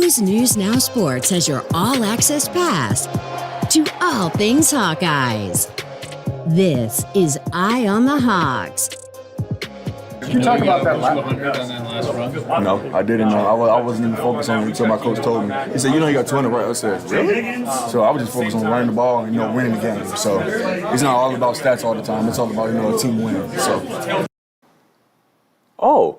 Iowa's News Now Sports has your all-access pass to all things Hawkeyes. This is Eye on the Hawks. Did you talk about that last run? No, I didn't know. I wasn't even focused on it until my coach told me. He said, you got 200, right? I said, really? So I was just focused on running the ball and, winning the game. So it's not all about stats all the time. It's all about, a team winning. So. Oh,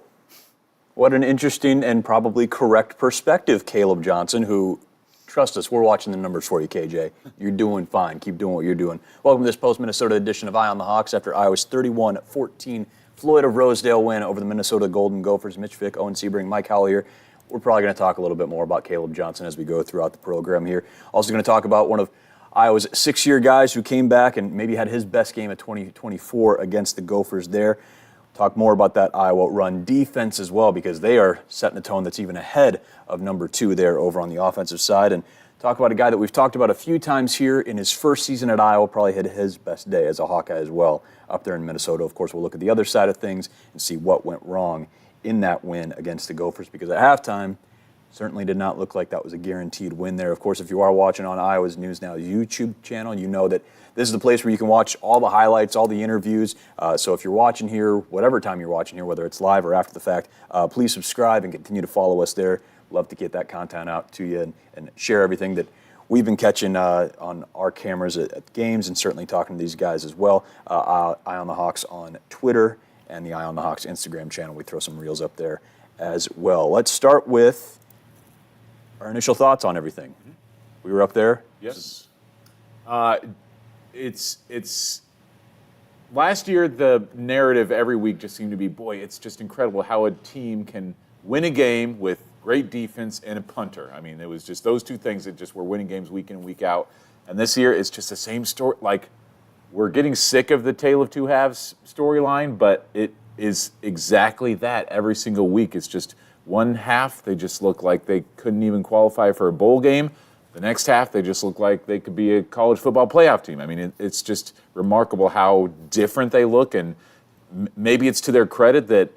what an interesting and probably correct perspective, Kaleb Johnson, who, trust us, we're watching the numbers for you, KJ. You're doing fine. Keep doing what you're doing. Welcome to this post-Minnesota edition of Eye on the Hawks after Iowa's 31-14 Floyd of Rosedale win over the Minnesota Golden Gophers. Mitch Vick, Owen Sebring, Mike Howell here. We're probably going to talk a little bit more about Kaleb Johnson as we go throughout the program here. Also going to talk about one of Iowa's six-year guys who came back and maybe had his best game of 2024 against the Gophers there. Talk more about that Iowa run defense as well, because they are setting a tone that's even ahead of number 2 there over on the offensive side. And talk about a guy that we've talked about a few times here in his first season at Iowa, probably had his best day as a Hawkeye as well up there in Minnesota. Of course, we'll look at the other side of things and see what went wrong in that win against the Gophers, because at halftime, certainly did not look like that was a guaranteed win there. Of course, if you are watching on Iowa's News Now YouTube channel, you know that this is the place where you can watch all the highlights, all the interviews. So if you're watching here, whatever time you're watching here, whether it's live or after the fact, please subscribe and continue to follow us there. Love to get that content out to you and share everything that we've been catching on our cameras at games, and certainly talking to these guys as well. Eye on the Hawks on Twitter and the Eye on the Hawks Instagram channel. We throw some reels up there as well. Let's start with our initial thoughts on everything. We were up there. Yes. It's last year, the narrative every week just seemed to be, boy, it's just incredible how a team can win a game with great defense and a punter. I mean, it was just those two things that just were winning games week in and week out. And this year, it's just the same story. Like, we're getting sick of the tale of two halves storyline, but it is exactly that every single week. It's just one half, they just look like they couldn't even qualify for a bowl game. The next half, they just look like they could be a college football playoff team. I mean, it's just remarkable how different they look, and maybe it's to their credit that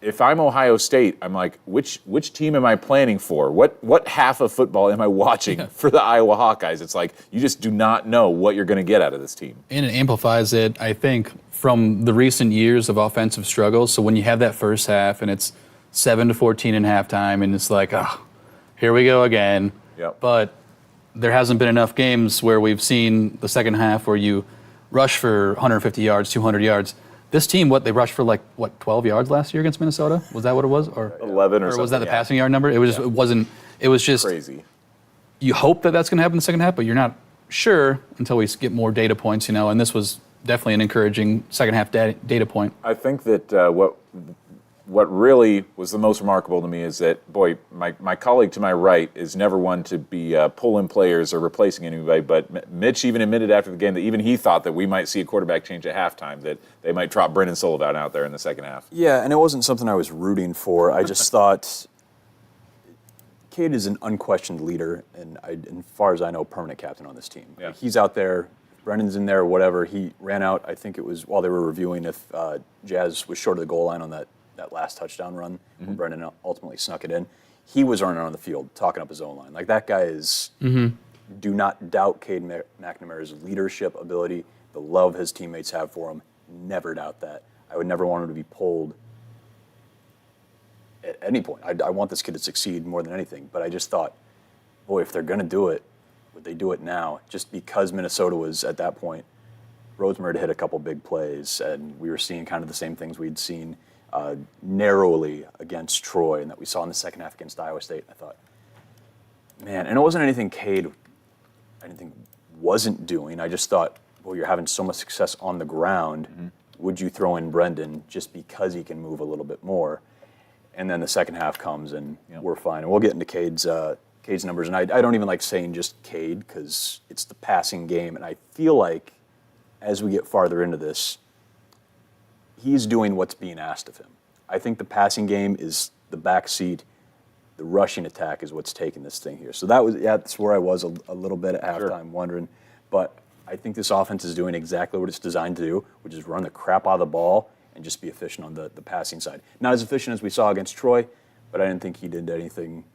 if I'm Ohio State, I'm like, which team am I planning for? What half of football am I watching for the Iowa Hawkeyes? It's like you just do not know what you're going to get out of this team. And it amplifies it, I think, from the recent years of offensive struggles. So when you have that first half and it's 7-14 in halftime, and it's like, oh, here we go again. Yep. But there hasn't been enough games where we've seen the second half where you rush for 150 yards, 200 yards. This team, they rushed for 12 yards last year against Minnesota? Was that what it was? Or 11 or was something, that the passing yard number? It was just crazy. You hope that that's going to happen in the second half, but you're not sure until we get more data points, and this was definitely an encouraging second half data point. I think that what really was the most remarkable to me is that, boy, my colleague to my right is never one to be pulling players or replacing anybody, but Mitch even admitted after the game that even he thought that we might see a quarterback change at halftime, that they might drop Brendan Sullivan out there in the second half. Yeah, and it wasn't something I was rooting for. I just thought Cade is an unquestioned leader, and as far as I know, permanent captain on this team. Yeah. Like, he's out there. Brendan's in there or whatever. He ran out, I think it was while they were reviewing if Jazz was short of the goal line on that last touchdown run, when Brendan ultimately snuck it in. He was running on the field, talking up his own line. Like, that guy is, do not doubt Cade McNamara's leadership ability, the love his teammates have for him. Never doubt that. I would never want him to be pulled at any point. I want this kid to succeed more than anything, but I just thought, boy, if they're going to do it, would they do it now? Just because Minnesota was, at that point, Rosemary had hit a couple big plays, and we were seeing kind of the same things we'd seen narrowly against Troy and that we saw in the second half against Iowa State. I thought, man, and it wasn't anything Cade wasn't doing. I just thought, well, you're having so much success on the ground. Would you throw in Brendan just because he can move a little bit more? And then the second half comes and we're fine. And we'll get into Cade's numbers. And I don't even like saying just Cade because it's the passing game. And I feel like as we get farther into this, he's doing what's being asked of him. I think the passing game is the backseat. The rushing attack is what's taking this thing here. So that's where I was a little bit at halftime wondering. But I think this offense is doing exactly what it's designed to do, which is run the crap out of the ball and just be efficient on the passing side. Not as efficient as we saw against Troy, but I didn't think he did anything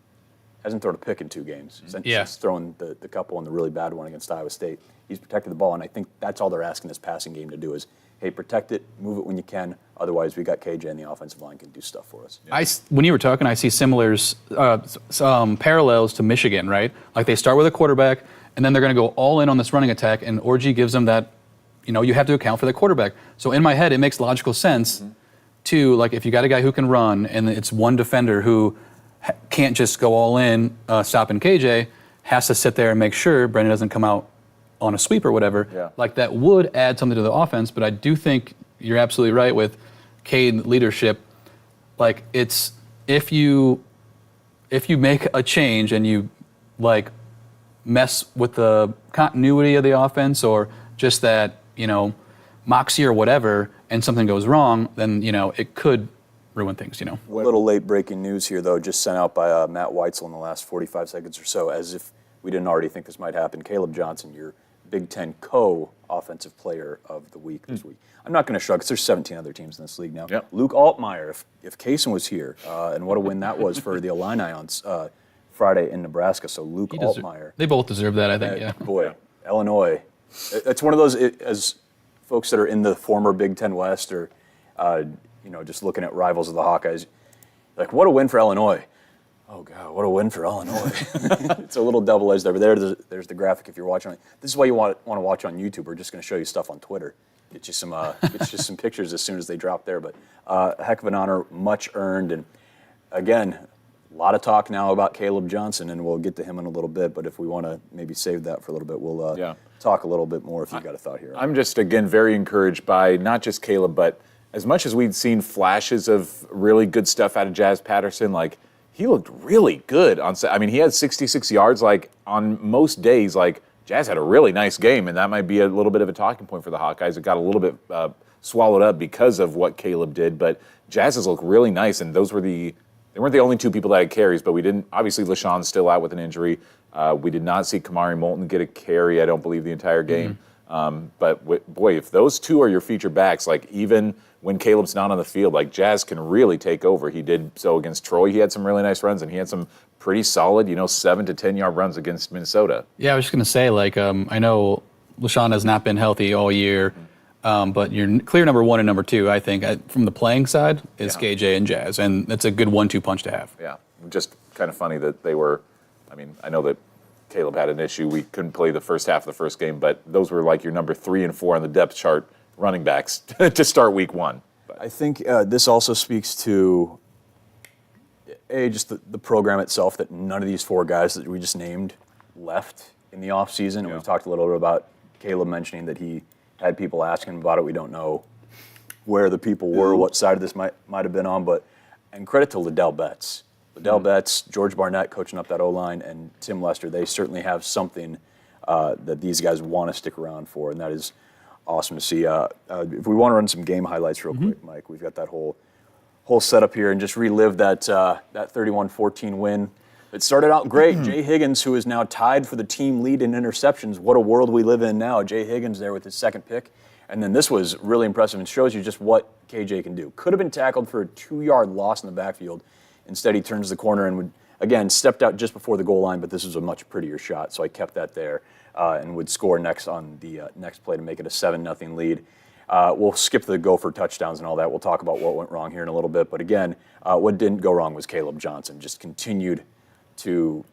hasn't thrown a pick in 2 games. Yeah. He's thrown the couple and the really bad one against Iowa State. He's protected the ball, and I think that's all they're asking this passing game to do is, hey, protect it, move it when you can. Otherwise, we got KJ and the offensive line can do stuff for us. When you were talking, I see parallels to Michigan, right? Like they start with a quarterback, and then they're going to go all in on this running attack, and Orji gives them that, you have to account for the quarterback. So in my head, it makes logical sense to, like, if you got a guy who can run, and it's one defender who can't just go all in, stopping KJ, has to sit there and make sure Brendan doesn't come out on a sweep or whatever. Yeah. Like that would add something to the offense, but I do think you're absolutely right with Cade leadership. Like it's if you make a change and you like mess with the continuity of the offense or just that, moxie or whatever, and something goes wrong, then, it could ruin things, A little late breaking news here, though, just sent out by Matt Weitzel in the last 45 seconds or so, as if we didn't already think this might happen. Kaleb Johnson, your Big Ten co-offensive player of the week this week. I'm not going to shrug because there's 17 other teams in this league now. Yep. Luke Altmaier, if Kaysen was here, and what a win that was for the Illini on Friday in Nebraska. So Luke Altmaier. They both deserve that, I think, yeah. Boy, Illinois. It's one of those, as folks that are in the former Big Ten West or, just looking at rivals of the Hawkeyes, like, what a win for Illinois. Oh, God, what a win for Illinois. It's a little double-edged there, but there's the graphic if you're watching it. This is why you want to watch on YouTube. We're just going to show you stuff on Twitter. Get you some pictures as soon as they drop there. But a heck of an honor, much earned. And, again, a lot of talk now about Kaleb Johnson, and we'll get to him in a little bit. But if we want to maybe save that for a little bit, we'll talk a little bit more if you've got a thought here. I'm just, again, very encouraged by not just Kaleb, but as much as we'd seen flashes of really good stuff out of Jazz Patterson, like, he looked really good he had 66 yards. Like, on most days, like, Jazz had a really nice game, and that might be a little bit of a talking point for the Hawkeyes. It got a little bit swallowed up because of what Kaleb did, but Jazz's looked really nice, and they weren't the only 2 people that had carries, but we didn't. Obviously, LaShawn's still out with an injury. We did not see Kamari Moulton get a carry, I don't believe, the entire game. But boy, if those 2 are your feature backs, like, even when Caleb's not on the field, like, Jazz can really take over. He did so against Troy. He had some really nice runs, and he had some pretty solid, 7 to 10 yard runs against Minnesota. Yeah, I was just going to say, like, I know LaShawn has not been healthy all year, but your clear number 1 and number 2, I think, from the playing side, is KJ and Jazz, and that's a good 1-2 punch to have. Yeah, just kind of funny that they were, I know that Kaleb had an issue. We couldn't play the first half of the first game, but those were like your number 3 and 4 on the depth chart running backs to start week 1. But I think this also speaks to just the program itself, that none of these 4 guys that we just named left in the offseason. And we've talked a little bit about Kaleb mentioning that he had people asking him about it. We don't know where the people were, what side of this might have been on, and credit to Liddell Betts. Liddell Betts, George Barnett coaching up that O-line, and Tim Lester, they certainly have something that these guys want to stick around for, and that is awesome to see. If we want to run some game highlights real quick, Mike, we've got that whole setup here, and just relive that 31-14 win. It started out great. Jay Higgins, who is now tied for the team lead in interceptions. What a world we live in now. Jay Higgins there with his second pick. And then this was really impressive and shows you just what KJ can do. Could have been tackled for a 2-yard loss in the backfield. Instead, he turns the corner and stepped out just before the goal line, but this was a much prettier shot, so I kept that there and would score next on the next play to make it a 7-0 lead. We'll skip the Gopher touchdowns and all that. We'll talk about what went wrong here in a little bit. But again, what didn't go wrong was Kaleb Johnson. Just continued to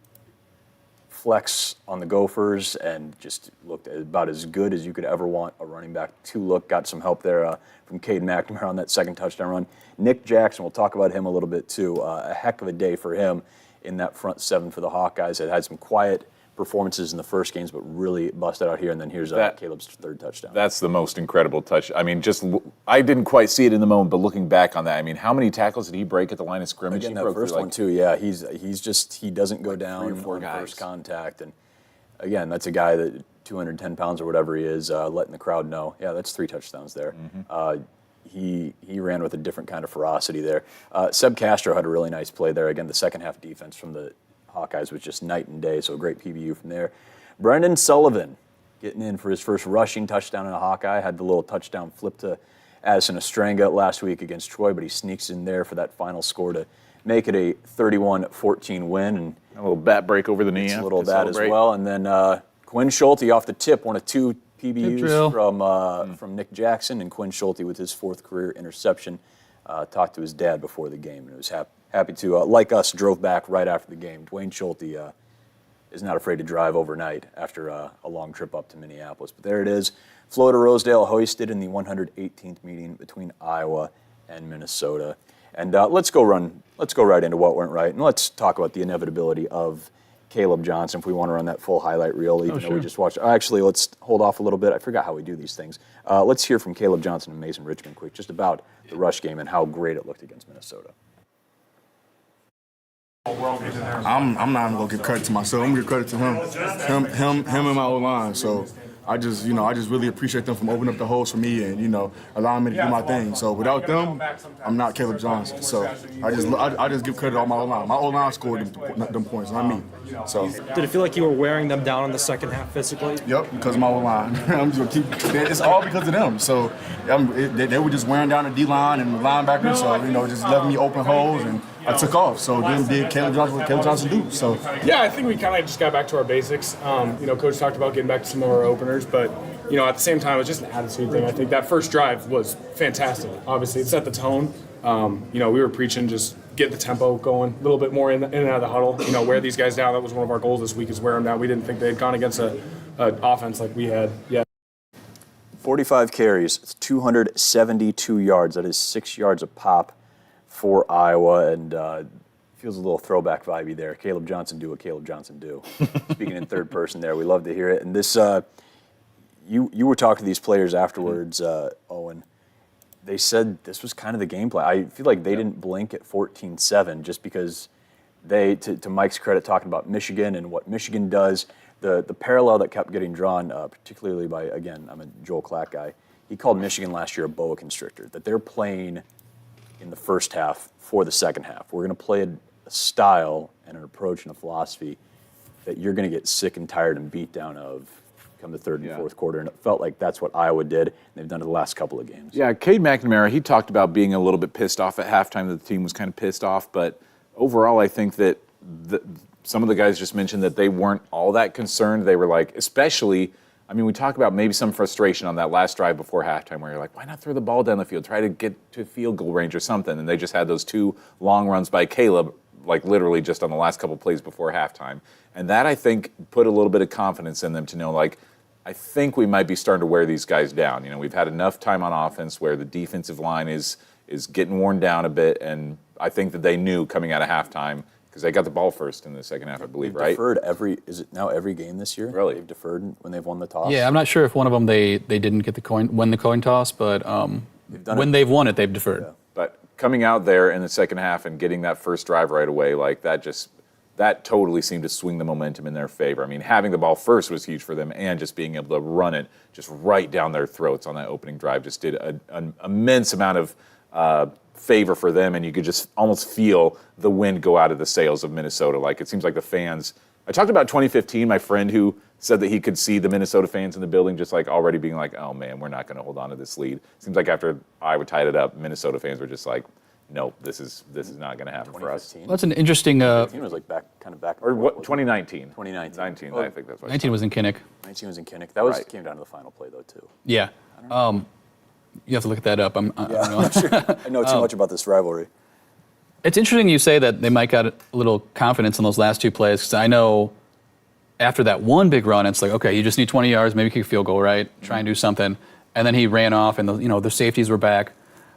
flex on the Gophers and just looked about as good as you could ever want a running back to look. Got some help there from Cade McNamara on that second touchdown run. Nick Jackson, we'll talk about him a little bit too. A heck of a day for him in that front 7 for the Hawkeyes. It had some quiet performances in the first games, but really busted out here. And then here's Caleb's third touchdown. That's the most incredible touch. I didn't quite see it in the moment, but looking back on that, how many tackles did he break at the line of scrimmage? Again, that first one too. Yeah, he doesn't go down 3 or 4 on guys. First contact. And again, that's a guy that 210 pounds or whatever he is, letting the crowd know. Yeah, that's 3 touchdowns there. He ran with a different kind of ferocity there. Seb Castro had a really nice play there. Again, the second half defense from the Hawkeyes was just night and day, so a great PBU from there. Brendan Sullivan getting in for his first rushing touchdown in a Hawkeye. Had the little touchdown flip to Addison Ostrenga last week against Troy, but he sneaks in there for that final score to make it a 31-14 win. And a little bat break over the knee. a little of that as well. And then Quinn Schulte off the tip, one of 2 PBUs from Nick Jackson, and Quinn Schulte with his 4th career interception. Talked to his dad before the game, and was happy to, like us, drove back right after the game. Dwayne Schulte is not afraid to drive overnight after a long trip up to Minneapolis. But there it is. Floyd of Rosedale hoisted in the 118th meeting between Iowa and Minnesota. And let's go right into what went right, and let's talk about the inevitability of Kaleb Johnson, if we want to run that full highlight reel, even though we just watched. Actually, let's hold off a little bit. I forgot how we do these things. Let's hear from Kaleb Johnson and Mason Richmond quick, just about the rush game and how great it looked against Minnesota. I'm not even gonna give credit to myself. I'm gonna give credit to him and my O-line. So I just really appreciate them from opening up the holes for me and allowing me to do my thing. So without them, I'm not Kaleb Johnson. So I just give credit to all my O-line. My O-line scored them points, not me. So did it feel like you were wearing them down in the second half physically? Yep, because of my O-line. I'm just gonna keep. It's all because of them. So they were just wearing down the D-line and linebackers. So just letting me open holes, and I took off. So then did Kaleb Johnson what Kaleb Johnson do? So yeah, I think we kind of just got back to our basics. Coach talked about getting back to some of our openers, but at the same time, it was just an attitude thing. I think that first drive was fantastic. Obviously, it set the tone. We were preaching just get the tempo going a little bit more in and out of the huddle. Wear these guys down. That was one of our goals this week, is wear them down. We didn't think they had gone against an offense like we had yet. 45 carries, 272 yards. That is 6 yards a pop for Iowa, and feels a little throwback vibey there. Kaleb Johnson do what Kaleb Johnson do. Speaking in third person there, we love to hear it. And this, you were talking to these players afterwards, Owen. They said this was kind of the game plan. I feel like they didn't blink at 14-7 just because they, to Mike's credit, talking about Michigan and what Michigan does, the parallel that kept getting drawn, particularly by, again, I'm a Joel Klatt guy, he called Michigan last year a boa constrictor, that they're playing in the first half for the second half. We're going to play a style and an approach and a philosophy that you're going to get sick and tired and beat down of come the third and fourth quarter, and it felt like that's what Iowa did, and they've done it the last couple of games. Yeah, Cade McNamara, he talked about being a little bit pissed off at halftime, that the team was kind of pissed off, but overall I think that some of the guys just mentioned that they weren't all that concerned. They were like, especially, we talk about maybe some frustration on that last drive before halftime where you're like, why not throw the ball down the field, try to get to field goal range or something, and they just had those 2 long runs by Kaleb, like literally just on the last couple plays before halftime. And that, I think, put a little bit of confidence in them to know, like, I think we might be starting to wear these guys down. We've had enough time on offense where the defensive line is getting worn down a bit, and I think that they knew coming out of halftime, because they got the ball first in the second half, I believe, They've right? Deferred is it now every game this year? Really? They've deferred when they've won the toss? Yeah, I'm not sure if one of them they didn't get win the coin toss, but when they've won it, they've deferred. Yeah. But coming out there in the second half and getting that first drive right away, like that totally seemed to swing the momentum in their favor. Having the ball first was huge for them, and just being able to run it just right down their throats on that opening drive just did an immense amount of favor for them, and you could just almost feel the wind go out of the sails of Minnesota. Like, it seems like the fans, I talked about 2015, my friend who said that he could see the Minnesota fans in the building just like already being like, oh man, we're not going to hold on to this lead. Seems like after Iowa tied it up, Minnesota fans were just like, no, this is not going to happen for us. Well, that's an interesting. 2015 was like back. Or what? 2019. 2019. 19. Oh, I think that's what. 19 was in Kinnick. 19 was in Kinnick. That was Right. Came down to the final play though too. Yeah. You have to look at that up. I don't know. I'm sure. I know too much about this rivalry. It's interesting you say that they might got a little confidence in those last 2 plays, because I know after that one big run, it's like, okay, you just need 20 yards, maybe kick a field goal, right? Try and do something. And then he ran off, and the safeties were back.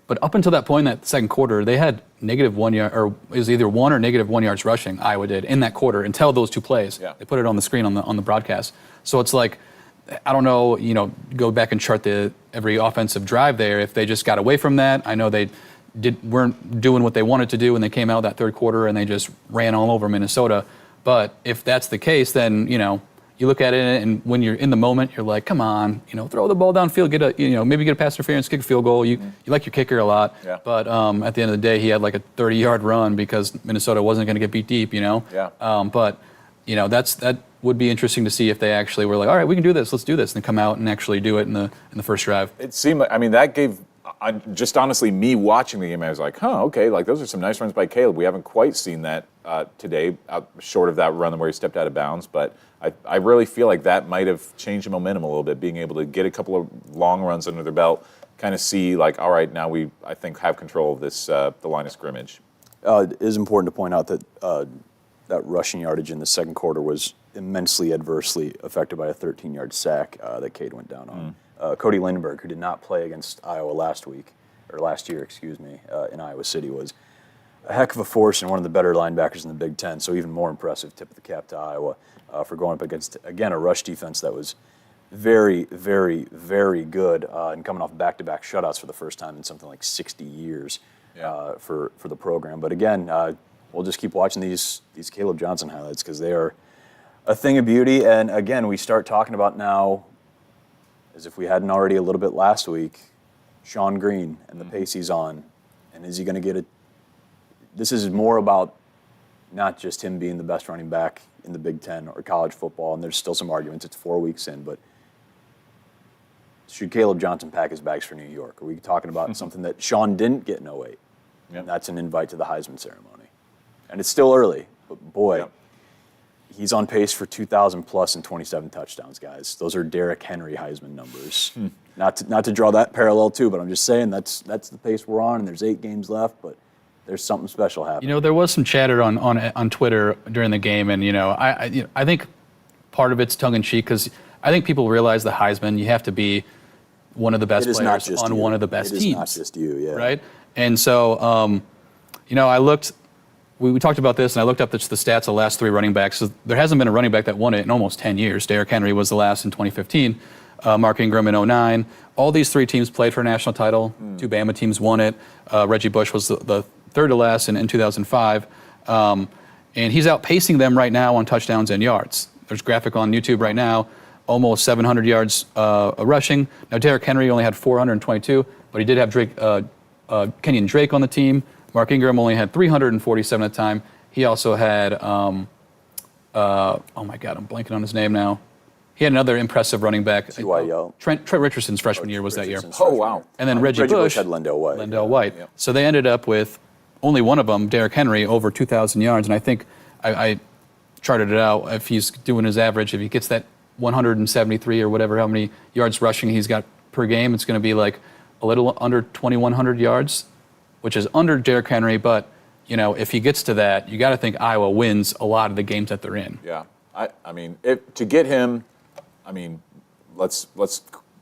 But up until that point in that second quarter, they had -1 yard, or it was either 1 or -1 yards rushing, Iowa did, in that quarter until those 2 plays. Yeah. They put it on the screen on the broadcast. So it's like, I don't know, go back and chart every offensive drive there if they just got away from that. I know they weren't doing what they wanted to do, and they came out that third quarter and they just ran all over Minnesota. But if that's the case, then you look at it, and when you're in the moment, you're like, come on, throw the ball downfield, maybe get a pass interference, kick a field goal. You like your kicker a lot, Yeah. but at the end of the day, he had like a 30-yard run because Minnesota wasn't going to get beat deep, Yeah. But that would be interesting to see if they actually were like, all right, we can do this, let's do this, and come out and actually do it in the first drive. It seemed like, that gave just honestly, me watching the game, I was like, okay, like those are some nice runs by Kaleb. We haven't quite seen that today, short of that run where he stepped out of bounds. But I really feel like that might have changed the momentum a little bit, being able to get a couple of long runs under their belt, kind of see like, all right, now we, I think, have control of this the line of scrimmage. It is important to point out that that rushing yardage in the second quarter was immensely adversely affected by a 13-yard sack that Cade went down on. Cody Lindenberg, who did not play against Iowa last year, in Iowa City, was a heck of a force and one of the better linebackers in the Big Ten. So even more impressive tip of the cap to Iowa for going up against, again, a rush defense that was very, very, very good and coming off back-to-back shutouts for the first time in something like 60 years for the program. But again, we'll just keep watching these Kaleb Johnson highlights because they are a thing of beauty. And again, we start talking about now, as if we hadn't already a little bit last week, Sean Green and the pace he's on. And is he going to get it? This is more about not just him being the best running back in the Big Ten or college football, and there's still some arguments. It's 4 weeks in, but should Kaleb Johnson pack his bags for New York? Are we talking about something that Sean didn't get in 08? And that's an invite to the Heisman ceremony. And it's still early, but boy, he's on pace for 2,000 plus and 27 touchdowns, guys. Those are Derrick Henry Heisman numbers. Not to draw that parallel too, but I'm just saying that's the pace we're on, and there's 8 games left, but there's something special happening. You know, there was some chatter on Twitter during the game, and I think part of it's tongue in cheek because I think people realize the Heisman, you have to be one of the best players on one of the best teams. It is not just you, yeah. Right? And so, I looked. We talked about this, and I looked up the stats of the last 3 running backs. So there hasn't been a running back that won it in almost 10 years. Derrick Henry was the last in 2015. Mark Ingram in 2009. All these 3 teams played for a national title. 2 Bama teams won it. Reggie Bush was the third to last in 2005. And he's outpacing them right now on touchdowns and yards. There's a graphic on YouTube right now, almost 700 yards rushing. Now, Derrick Henry only had 422, but he did have Kenyon Drake on the team. Mark Ingram only had 347 at the time. He also had, oh my God, I'm blanking on his name now. He had another impressive running back. Trent Richardson's freshman year was that year. Oh, wow. And then Reggie Bush had Lendell White. Yep. So they ended up with only one of them, Derrick Henry, over 2,000 yards. And I think I charted it out. If he's doing his average, if he gets that 173 or whatever, how many yards rushing he's got per game, it's going to be like a little under 2,100 yards, which is under Derrick Henry. But, if he gets to that, you got to think Iowa wins a lot of the games that they're in. Yeah. I mean, to get him, let's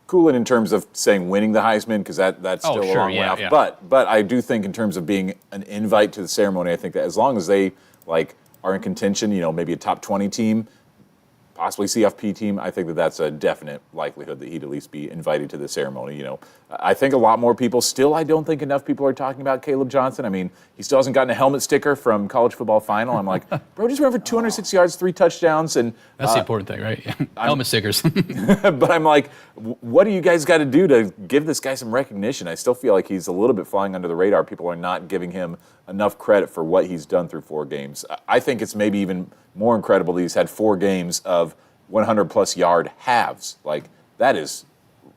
cool it in terms of saying winning the Heisman, because that's still a long way off. Yeah. But I do think in terms of being an invite to the ceremony, I think that as long as they are in contention, maybe a top 20 team, possibly CFP team, I think that's a definite likelihood that he'd at least be invited to the ceremony. I think a lot more people still, I don't think enough people are talking about Kaleb Johnson. I mean, he still hasn't gotten a helmet sticker from college football final. I'm like, bro, just ran for 206 yards, 3 touchdowns. And that's the important thing, right? Helmet stickers. But I'm like, what do you guys got to do to give this guy some recognition? I still feel like he's a little bit flying under the radar. People are not giving him enough credit for what he's done through 4 games. I think it's maybe even more incredible that he's had 4 games of 100-plus yard halves. That is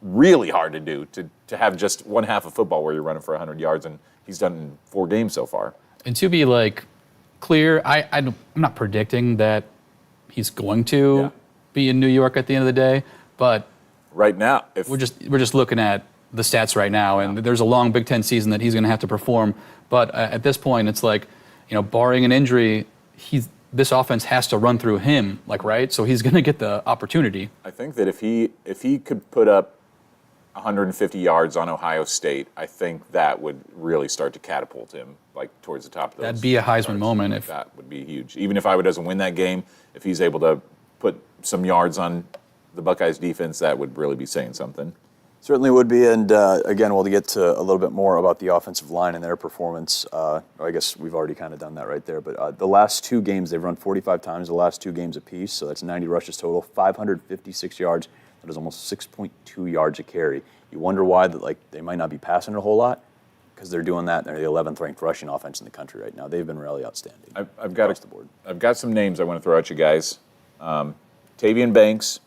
really hard to do, to have just one half of football where you're running for 100 yards, and he's done it in 4 games so far. And to be clear, I'm not predicting that he's going to be in New York at the end of the day, but right now, we're just looking at the stats right now, and there's a long Big Ten season that he's going to have to perform. But at this point, it's barring an injury, this offense has to run through him, right? So he's going to get the opportunity. I think that if he could put up 150 yards on Ohio State, I think that would really start to catapult him towards the top of those. That'd be a Heisman moment. That would be huge. Even if Iowa doesn't win that game, if he's able to put some yards on the Buckeyes defense, that would really be saying something. Certainly would be, and again, we'll get to a little bit more about the offensive line and their performance. I guess we've already kind of done that right there, but the last 2 games, they've run 45 times, the last 2 games apiece, so that's 90 rushes total, 556 yards. That is almost 6.2 yards a carry. You wonder why they might not be passing it a whole lot, because they're doing that. They're the 11th ranked rushing offense in the country right now. They've been really outstanding. I've got some names I want to throw at you guys. Tavian Banks,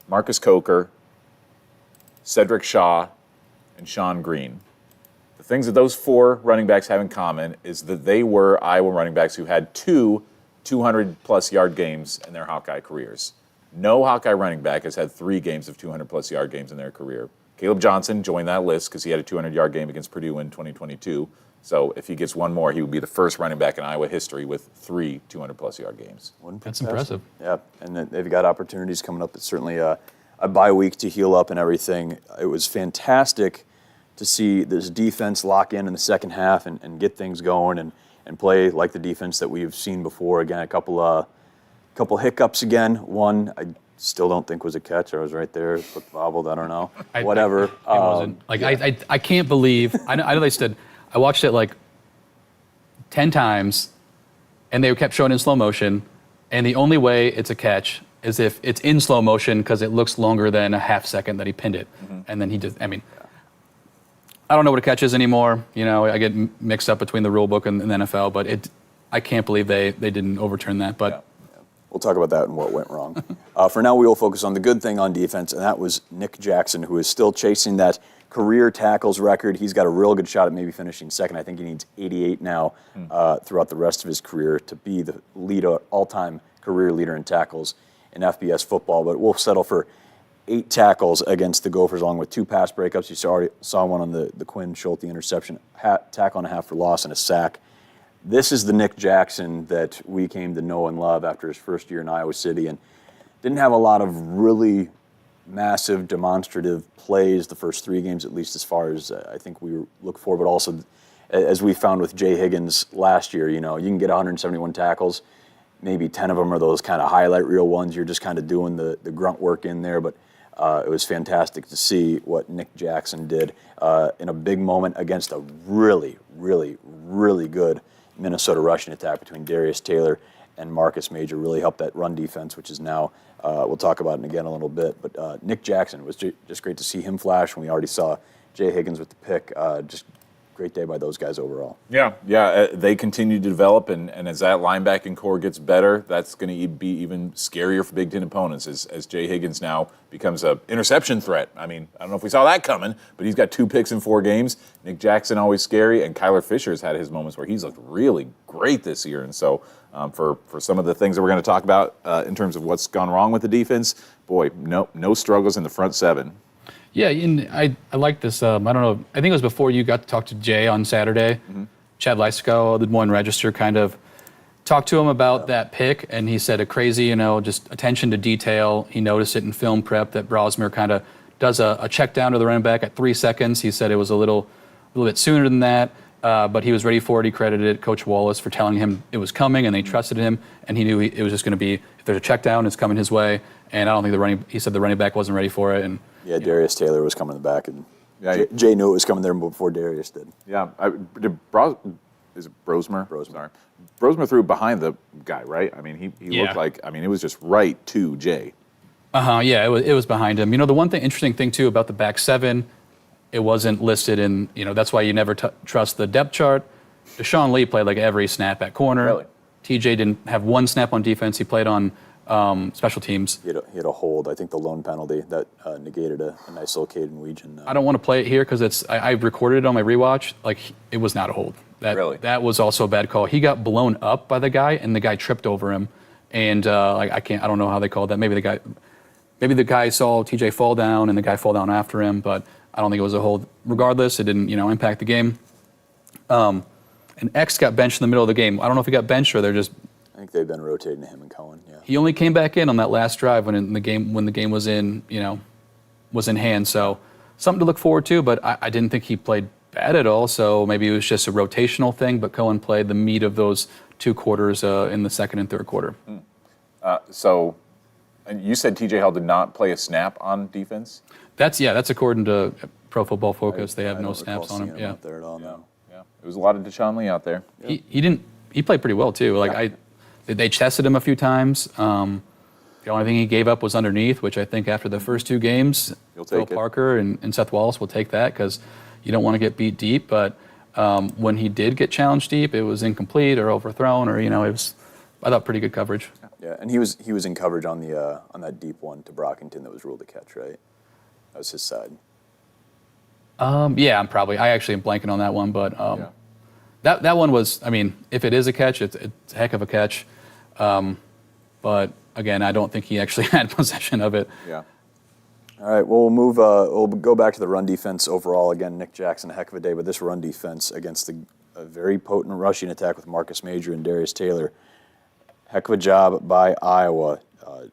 Marcus Coker, Cedric Shaw, and Sean Green. The things that those 4 running backs have in common is that they were Iowa running backs who had 2 200-plus yard games in their Hawkeye careers. No Hawkeye running back has had 3 games of 200-plus yard games in their career. Kaleb Johnson joined that list because he had a 200-yard game against Purdue in 2022. So if he gets one more, he would be the first running back in Iowa history with 3 200-plus yard games. That's impressive. Yeah, and then they've got opportunities coming up. It's certainly a bye week to heal up and everything. It was fantastic to see this defense lock in the second half and get things going and play like the defense that we've seen before. Again, a couple hiccups again. One I still don't think was a catch. I was right there, foot bobbled. I don't know. Whatever. It wasn't. I can't believe. I know they said. I watched it like 10 times, and they kept showing it in slow motion. And the only way it's a catch is if it's in slow motion because it looks longer than a half second that he pinned it. Mm-hmm. And then he just. I mean. I don't know what a catch is anymore. You know, I get mixed up between the rule book and the NFL, but I can't believe they didn't overturn that. But yeah. We'll talk about that and what went wrong. For now, we will focus on the good thing on defense, and that was Nick Jackson, who is still chasing that career tackles record. He's got a real good shot at maybe finishing second. I think he needs 88 now throughout the rest of his career to be the all-time career leader in tackles in FBS football. But we'll settle for 8 tackles against the Gophers, along with 2 pass breakups. You saw one on the Quinn Schulte interception, tackle and a half for loss, and a sack. This is the Nick Jackson that we came to know and love after his first year in Iowa City, and didn't have a lot of really massive, demonstrative plays the first 3 games, at least as far as I think we look for, but also as we found with Jay Higgins last year, you know, you can get 171 tackles. Maybe 10 of them are those kind of highlight reel ones. You're just kind of doing the grunt work in there, but it was fantastic to see what Nick Jackson did in a big moment against a really, really, really good Minnesota rushing attack between Darius Taylor and Marcus Major. Really helped that run defense, which is now, we'll talk about it again a little bit. But Nick Jackson, it was just great to see him flash, and we already saw Jay Higgins with the pick. Just great day by those guys overall. Yeah. They continue to develop, and as that linebacking core gets better, that's going to be even scarier for Big Ten opponents as Jay Higgins now becomes an interception threat. I mean, I don't know if we saw that coming, but he's got 2 picks in 4 games. Nick Jackson always scary, and Kyler Fisher's had his moments where he's looked really great this year. And so for some of the things that we're going to talk about in terms of what's gone wrong with the defense, boy, no struggles in the front 7. yeah, and I like this. I don't know. I think it was before you got to talk to Jay on Saturday. Mm-hmm. Chad Lysico, the Des Moines Register, kind of talked to him about that pick, and he said a crazy, just attention to detail. He noticed it in film prep that Brosmer kind of does a check down to the running back at 3 seconds. He said it was a little bit sooner than that, but he was ready for it. He credited Coach Wallace for telling him it was coming, and they trusted him, and he knew it was just going to be, if there's a check down, it's coming his way. And I don't think he said the running back wasn't ready for it. And yeah, Darius Taylor was coming in the back, and Jay knew it was coming there before Darius did. Yeah, is it Brosmer? Sorry. Brosmer threw behind the guy, right? I mean, he looked like, it was just right to Jay. Yeah, it was behind him. The one interesting thing, too, about the back 7, it wasn't listed in, that's why you never trust the depth chart. Deshaun Lee played like every snap at corner. Really? TJ didn't have 1 snap on defense. He played on special teams. He had a hold, I think the lone penalty that negated a nice little Caden Weegan. I don't want to play it here because I recorded it on my rewatch. Like, it was not a hold. Really? That was also a bad call. He got blown up by the guy, and the guy tripped over him. And I don't know how they called that. Maybe the guy saw TJ fall down, and the guy fall down after him. But I don't think it was a hold. Regardless, it didn't impact the game. And X got benched in the middle of the game. I don't know if he got benched or they're just. I think they've been rotating him and Cohen. Yeah. He only came back in on that last drive when the game was in hand. So something to look forward to. But I didn't think he played bad at all. So maybe it was just a rotational thing. But Cohen played the meat of those 2 quarters in the second and third quarter. And you said TJ Hall did not play a snap on defense? That's according to Pro Football Focus. They have no snaps on him. Yeah. Out there at all, no. Yeah. It was a lot of Deshaun Lee out there. Yeah. He played pretty well too. They tested him a few times. The only thing he gave up was underneath, which I think after the first 2 games, Phil Parker and Seth Wallace will take that because you don't want to get beat deep. But when he did get challenged deep, it was incomplete or overthrown, or it was, I thought, pretty good coverage. Yeah, and he was in coverage on that deep one to Brockington that was ruled a catch, right? That was his side. Yeah, I actually am blanking on that one, but that one was, I mean, if it is a catch, it's a heck of a catch. But again, I don't think he actually had possession of it. Yeah. All right, well, we'll move. We'll go back to the run defense overall. Again, Nick Jackson, a heck of a day, but this run defense against a very potent rushing attack with Marcus Major and Darius Taylor. Heck of a job by Iowa. The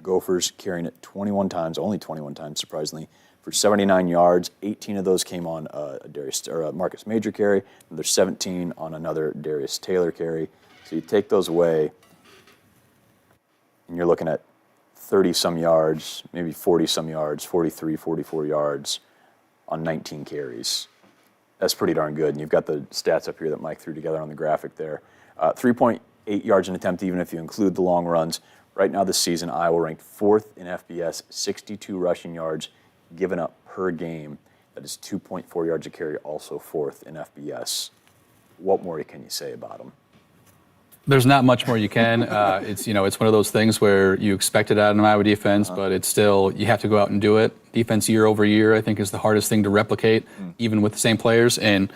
Gophers carrying it 21 times, only 21 times, surprisingly, for 79 yards. 18 of those came on a Marcus Major carry, and there's 17 on another Darius Taylor carry. So you take those away, and you're looking at 30-some yards, maybe 40-some yards, 43, 44 yards on 19 carries. That's pretty darn good. And you've got the stats up here that Mike threw together on the graphic there. 3.8 yards an attempt, even if you include the long runs. Right now this season, Iowa ranked 4th in FBS, 62 rushing yards given up per game. That is 2.4 yards a carry, also 4th in FBS. What more can you say about them? There's not much more you can. It's one of those things where you expect it out of an Iowa defense, but it's still, you have to go out and do it. Defense year over year, I think, is the hardest thing to replicate, even with the same players. And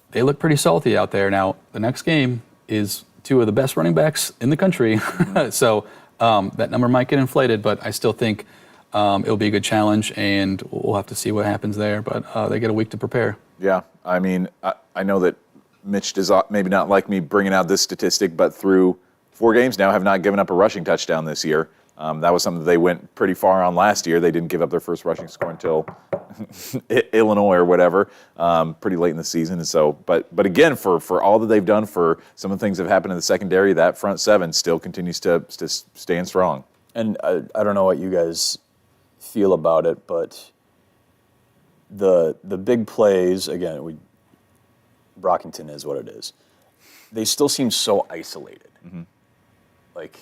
they look pretty salty out there. Now, the next game is 2 of the best running backs in the country. So that number might get inflated, but I still think it'll be a good challenge, and we'll have to see what happens there. But they get a week to prepare. Yeah, I mean, I know that Mitch does maybe not like me bringing out this statistic, but through 4 games now have not given up a rushing touchdown this year. That was something that they went pretty far on last year. They didn't give up their first rushing score until Illinois or whatever, pretty late in the season. And so, but again, for all that they've done, for some of the things that have happened in the secondary, that front 7 still continues to stand strong. And I don't know what you guys feel about it, but the big plays, again, Brockington is what it is. They still seem so isolated. Like,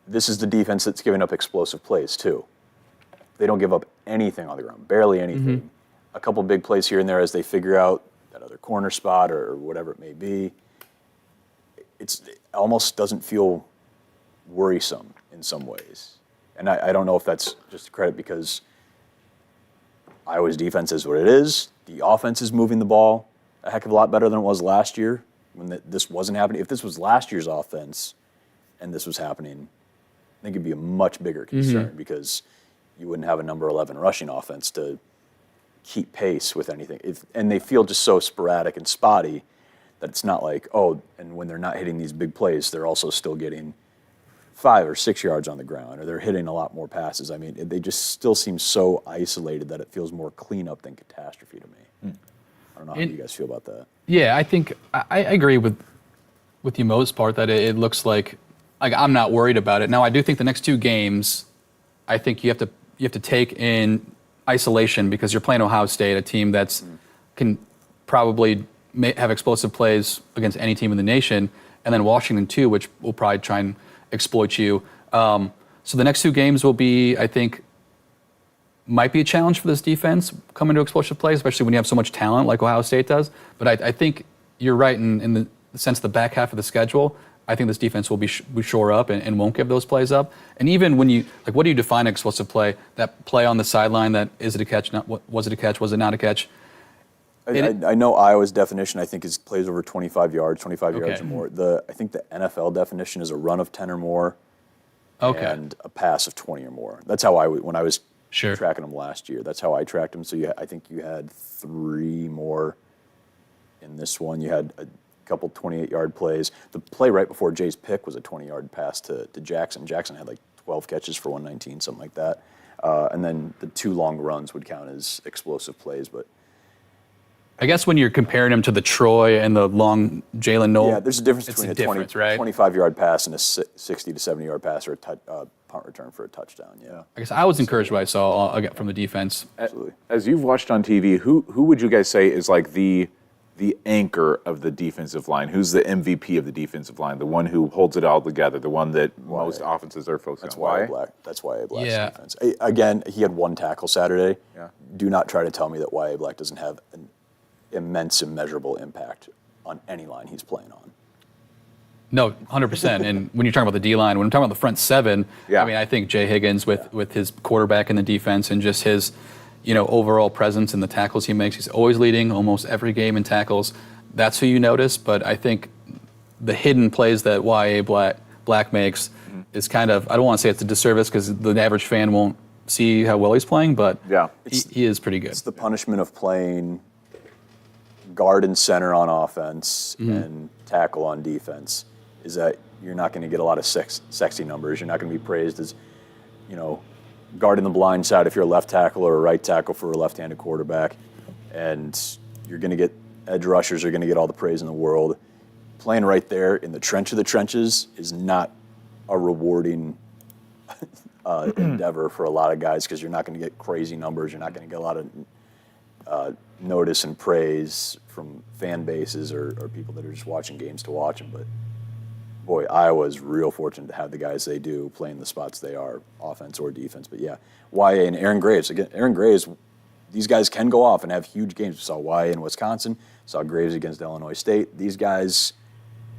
this is the defense that's giving up explosive plays, too. They don't give up anything on the ground, barely anything. A couple big plays here and there as they figure out that other corner spot or whatever it may be. It almost doesn't feel worrisome in some ways. And I don't know if that's just a credit because Iowa's defense is what it is. The offense is moving the ball a heck of a lot better than it was last year when this wasn't happening. If this was last year's offense and this was happening, I think it'd be a much bigger concern because you wouldn't have a number 11 rushing offense to keep pace with anything. And they feel just so sporadic and spotty that it's not like, and when they're not hitting these big plays, they're also still getting 5 or 6 yards on the ground, or they're hitting a lot more passes. I mean, they just still seem so isolated that it feels more cleanup than catastrophe to me. I don't know how you guys feel about that. Yeah, I think I agree with you most part that it looks like I'm not worried about it. Now, I do think the next 2 games, I think you have to take in isolation because you're playing Ohio State, a team that's can probably have explosive plays against any team in the nation, and then Washington too, which will probably try and exploit you. So the next 2 games will be, I think, might be a challenge for this defense coming to explosive plays, especially when you have so much talent like Ohio State does. But I think you're right in the sense of the back half of the schedule. I think this defense will be shore up and won't give those plays up. And even when you, what do you define an explosive play? That play on the sideline, that is it a catch, was it a catch, was it not a catch? I know Iowa's definition, I think, is plays over 25 yards or more. I think the NFL definition is a run of 10 or more and a pass of 20 or more. That's how when I was tracking them last year, that's how I tracked them. So I think you had 3 more in this one. You had a couple 28-yard plays. The play right before Jay's pick was a 20-yard pass to Jackson. Jackson had like 12 catches for 119, something like that. And then the 2 long runs would count as explosive plays. But I guess when you're comparing them to the Troy and the long Jalen Noel, yeah, there's a difference between a 25-yard pass and a 60 to 70-yard pass or a punt return for a touchdown. Yeah, I guess I was encouraged by what I saw from the defense. Absolutely. As you've watched on TV, who would you guys say is like the anchor of the defensive line? Who's the MVP of the defensive line? The one who holds it all together? The one that most offenses are focused on? That's why Black's defense. Again, he had 1 tackle Saturday. Yeah. Do not try to tell me that Y.A. Black doesn't have an immense and measurable impact on any line he's playing on. No, 100%. And when you're talking about the D-line, when I'm talking about the front 7, I mean, I think Jay Higgins with his quarterback in the defense and just his overall presence in the tackles he makes. He's always leading almost every game in tackles. That's who you notice, but I think the hidden plays that Y.A. Black makes is kind of, I don't want to say it's a disservice because the average fan won't see how well he's playing, but he is pretty good. It's the punishment of playing guard and center on offense and tackle on defense, is that you're not going to get a lot of sexy numbers. You're not going to be praised as, guarding the blind side if you're a left tackle or a right tackle for a left-handed quarterback. And you're going to get edge rushers are going to get all the praise in the world. Playing right there in the trench of the trenches is not a rewarding endeavor for a lot of guys because you're not going to get crazy numbers. You're not going to get a lot of notice and praise from fan bases or people that are just watching games to watch them. But boy, Iowa's real fortunate to have the guys they do playing the spots they are, offense or defense. But yeah, Y.A. and Aaron Graves. Again, Aaron Graves, these guys can go off and have huge games. We saw Y.A. in Wisconsin, saw Graves against Illinois State. These guys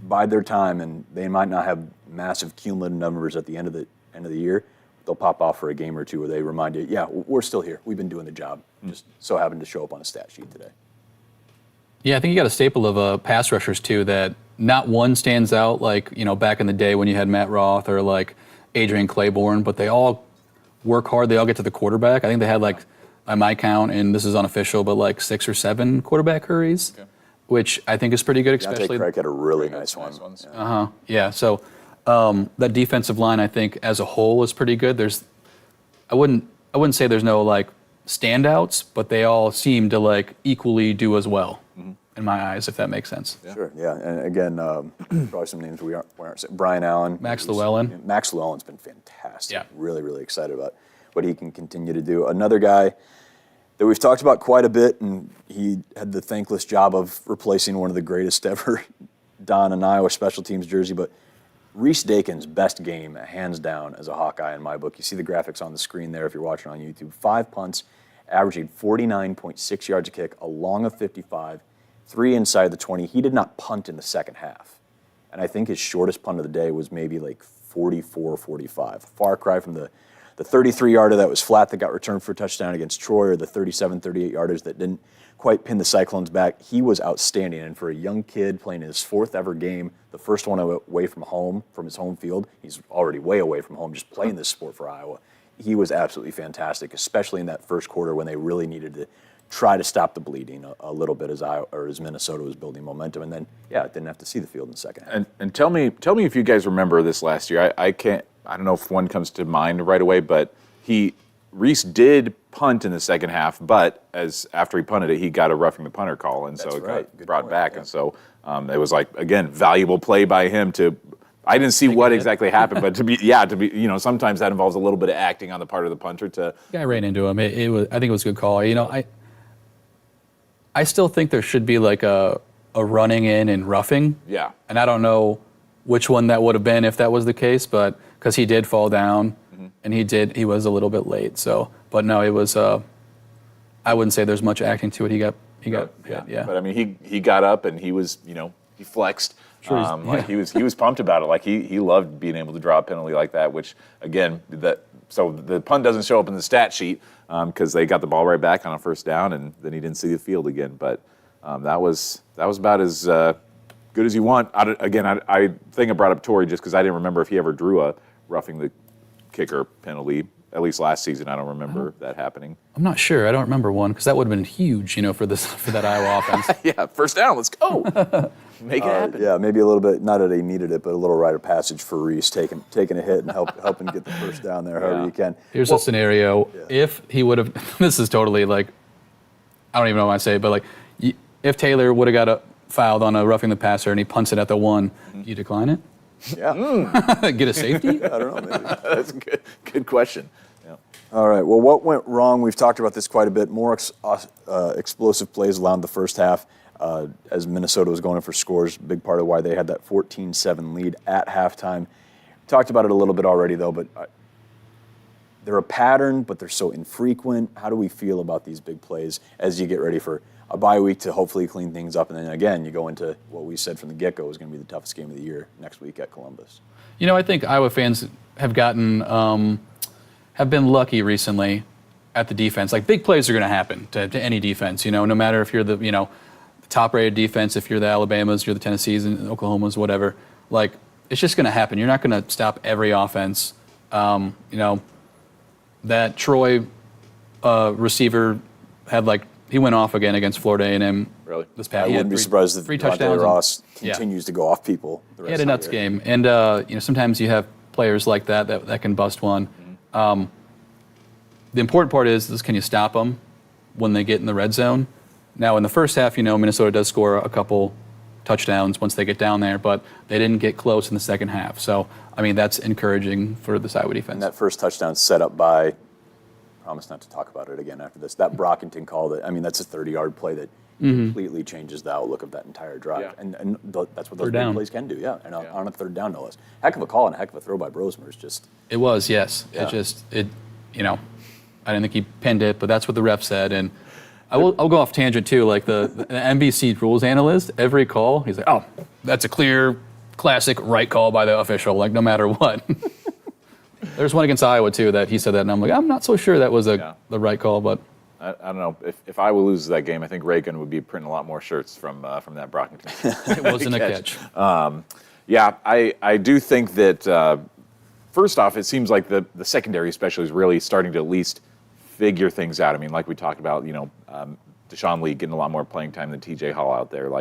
bide their time, and they might not have massive cumulative numbers at the end of the year. They'll pop off for a game or two where they remind you, yeah, we're still here. We've been doing the job. Just so happened to show up on a stat sheet today. Yeah, I think you got a staple of pass rushers too that not one stands out like, back in the day when you had Matt Roth or like Adrian Claiborne, but they all work hard. They all get to the quarterback. I think they had by my count, and this is unofficial, but 6 or 7 quarterback hurries, which I think is pretty good, especially. Craig had a really nice one. Yeah. So that defensive line, I think, as a whole, is pretty good. I wouldn't say there's no standouts, but they all seem to equally do as well in my eyes, if that makes sense. Yeah. Sure. Yeah. And again, probably some names we aren't saying. Brian Allen, Max Llewellyn. Max Llewellyn's been fantastic. Yeah. Really, really excited about what he can continue to do. Another guy that we've talked about quite a bit, and he had the thankless job of replacing one of the greatest ever don an Iowa special teams jersey, but Reese Dakin's best game, hands down, as a Hawkeye in my book. You see the graphics on the screen there if you're watching on YouTube. 5 punts, averaging 49.6 yards a kick, a long of 55, 3 inside the 20. He did not punt in the second half. And I think his shortest punt of the day was maybe 44, 45. Far cry from the 33-yarder that was flat that got returned for a touchdown against Troy, or the 37, 38-yarders that didn't quite pin the Cyclones back. He was outstanding. And for a young kid playing his 4th ever game, the first one away from home, from his home field, he's already way away from home just playing this sport for Iowa. He was absolutely fantastic, especially in that first quarter when they really needed to try to stop the bleeding a little bit as Minnesota was building momentum. And then, didn't have to see the field in the second half. And tell me if you guys remember this last year. I don't know if one comes to mind right away, but Reese did punt in the second half, but after he punted it, he got a roughing the punter call, and so it got brought back. Yeah. And so it was again, valuable play by him to. I didn't see what exactly happened, but to be, sometimes that involves a little bit of acting on the part of the punter to. Guy ran into him. It was. I think it was a good call. I still think there should be a running in and roughing. Yeah. And I don't know which one that would have been if that was the case, but because he did fall down, and he was a little bit late. So, but no, it was. I wouldn't say there's much acting to it. He got hit. Yeah. But I mean, he got up and he was, he flexed. Sure, he was pumped about it. He loved being able to draw a penalty like that. Which again, so the punt doesn't show up in the stat sheet because they got the ball right back on a first down, and then he didn't see the field again. But that was about as good as you want. I think I brought up Torrey just because I didn't remember if he ever drew a roughing the kicker penalty. At least last season, I don't remember that happening. I'm not sure. I don't remember one because that would have been huge, for that Iowa offense. Yeah, first down. Let's go. Make it happen. Yeah, maybe a little bit. Not that he needed it, but a little rite of passage for Reese taking a hit and helping get the first down there however you can. Here's a scenario: if he would have, this is totally I don't even know what I say, but if Taylor would have got fouled on a roughing the passer and he punts it at the 1, do you decline it? Yeah. Get a safety? I don't know. Maybe that's a good question. Yeah. All right. Well, what went wrong? We've talked about this quite a bit. More explosive plays allowed in the first half as Minnesota was going in for scores. Big part of why they had that 14-7 lead at halftime. Talked about it a little bit already, though, but they're a pattern, but they're so infrequent. How do we feel about these big plays as you get ready for a bye week to hopefully clean things up? And then, again, you go into what we said from the get-go is going to be the toughest game of the year next week at Columbus. I think Iowa fans have been lucky recently at the defense. Like, big plays are going to happen to any defense, no matter if you're the top-rated defense, if you're the Alabamas, you're the Tennessees and Oklahomas, whatever. Like, it's just going to happen. You're not going to stop every offense. That Troy receiver had he went off again against Florida A&M. Really? This past. I wouldn't be surprised if three Devontae touchdowns. Ross continues to go off people. The rest He had a of nuts the year. game, and sometimes you have players like that can bust one. The important part is can you stop them when they get in the red zone? Now, in the first half, Minnesota does score a couple touchdowns once they get down there, but they didn't get close in the second half. So, that's encouraging for the Iowa defense. And that first touchdown set up by, promise not to talk about it again after this, that Brockington call, that's a 30-yard play that completely changes the outlook of that entire drive. Yeah. And that's what those Third big down. plays can do, and on a third down, no less. Heck of a call and a heck of a throw by Brosmer's just. It was, yes. Yeah. I didn't think he pinned it, but that's what the ref said. And I'll go off tangent too. Like the NBC rules analyst, every call, he's like, oh, that's a clear, classic right call by the official, no matter what. There's one against Iowa too that he said that, and I'm like, I'm not so sure that was the right call, but. I don't know. If Iowa loses that game, I think Reagan would be printing a lot more shirts from that Brockington. It wasn't a catch. I do think that, first off, it seems like the secondary especially is really starting to at least figure things out. Like we talked about, Deshaun Lee getting a lot more playing time than TJ Hall out there.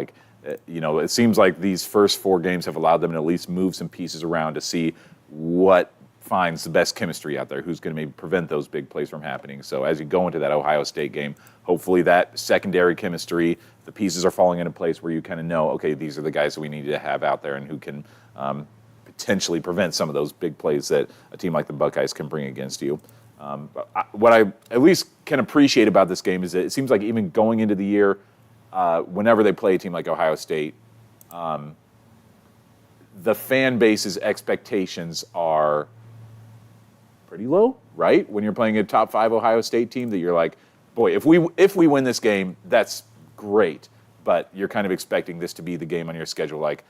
It seems like these first 4 games have allowed them to at least move some pieces around to see what finds the best chemistry out there, who's going to maybe prevent those big plays from happening. So as you go into that Ohio State game, hopefully that secondary chemistry, the pieces are falling into place where you kind of know, okay, these are the guys that we need to have out there and who can potentially prevent some of those big plays that a team like the Buckeyes can bring against you. What I at least can appreciate about this game is that it seems like even going into the year, whenever they play a team like Ohio State, the fan base's expectations are pretty low, right? When you're playing a top 5 Ohio State team, that you're like, boy, if we win this game, that's great. But you're kind of expecting this to be the game on your schedule, like,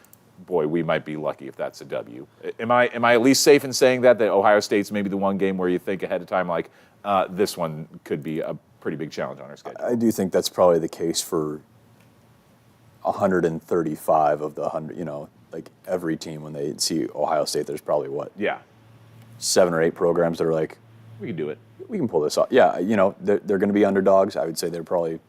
boy, we might be lucky if that's a W. Am I at least safe in saying that Ohio State's maybe the one game where you think ahead of time, like, this one could be a pretty big challenge on our schedule? I do think that's probably the case for 135 of the 100, every team when they see Ohio State, there's probably 7 or 8 programs that are like, We can do it. We can pull this off. Yeah, they're going to be underdogs. I would say they're probably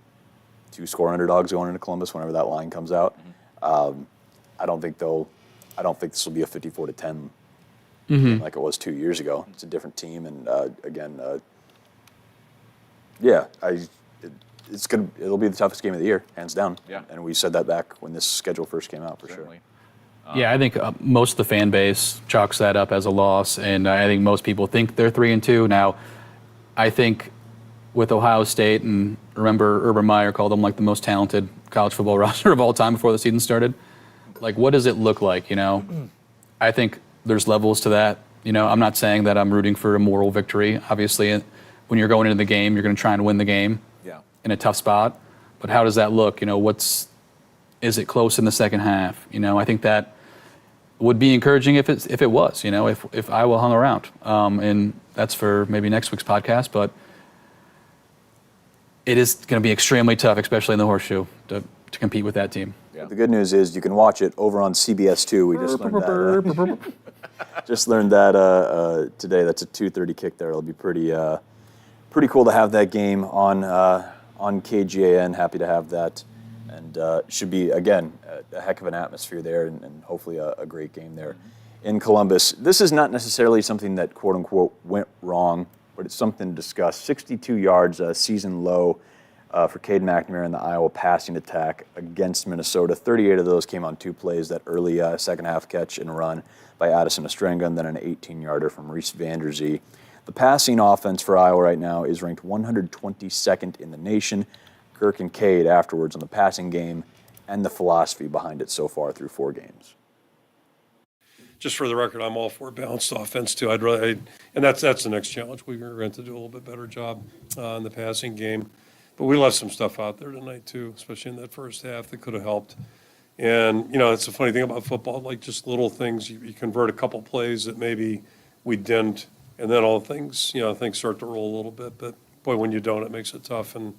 2-score underdogs going into Columbus whenever that line comes out. I don't think this will be a 54-10 like it was 2 years ago. It's a different team, and it'll be the toughest game of the year, hands down. Yeah. And we said that back when this schedule first came out, for Certainly. Yeah, I think most of the fan base chalks that up as a loss, and I think most people think they're 3-2. Now, I think with Ohio State, and remember Urban Meyer called them the most talented college football roster of all time before the season started. What does it look like, I think there's levels to that. I'm not saying that I'm rooting for a moral victory. Obviously, when you're going into the game, you're going to try and win the game in a tough spot. But how does that look? Is it close in the second half? I think that would be encouraging if it was, if Iowa hung around. And that's for maybe next week's podcast. But it is going to be extremely tough, especially in the horseshoe, to compete with that team. Yeah. The good news is you can watch it over on CBS 2. We just learned that. Just learned that today. That's a 2:30 kick there. It'll be pretty cool to have that game on KGAN. Happy to have that. And should be, again, a heck of an atmosphere there, and hopefully a great game there in Columbus. This is not necessarily something that, quote-unquote, went wrong, but it's something to discuss. 62 yards, season low for Cade McNamara in the Iowa passing attack against Minnesota. 38 of those came on 2 plays, that early second-half catch and run by Addison Ostrenga, and then an 18-yarder from Reese Vanderzee. The passing offense for Iowa right now is ranked 122nd in the nation. Kirk and Cade afterwards on the passing game and the philosophy behind it so far through 4 games. Just for the record, I'm all for a balanced offense too. And that's the next challenge. We're going to do a little bit better job in the passing game. But we left some stuff out there tonight too, especially in that first half that could have helped. And, it's a funny thing about football, just little things. You convert a couple plays that maybe we didn't, and then all things, things start to roll a little bit. But boy, when you don't, it makes it tough. And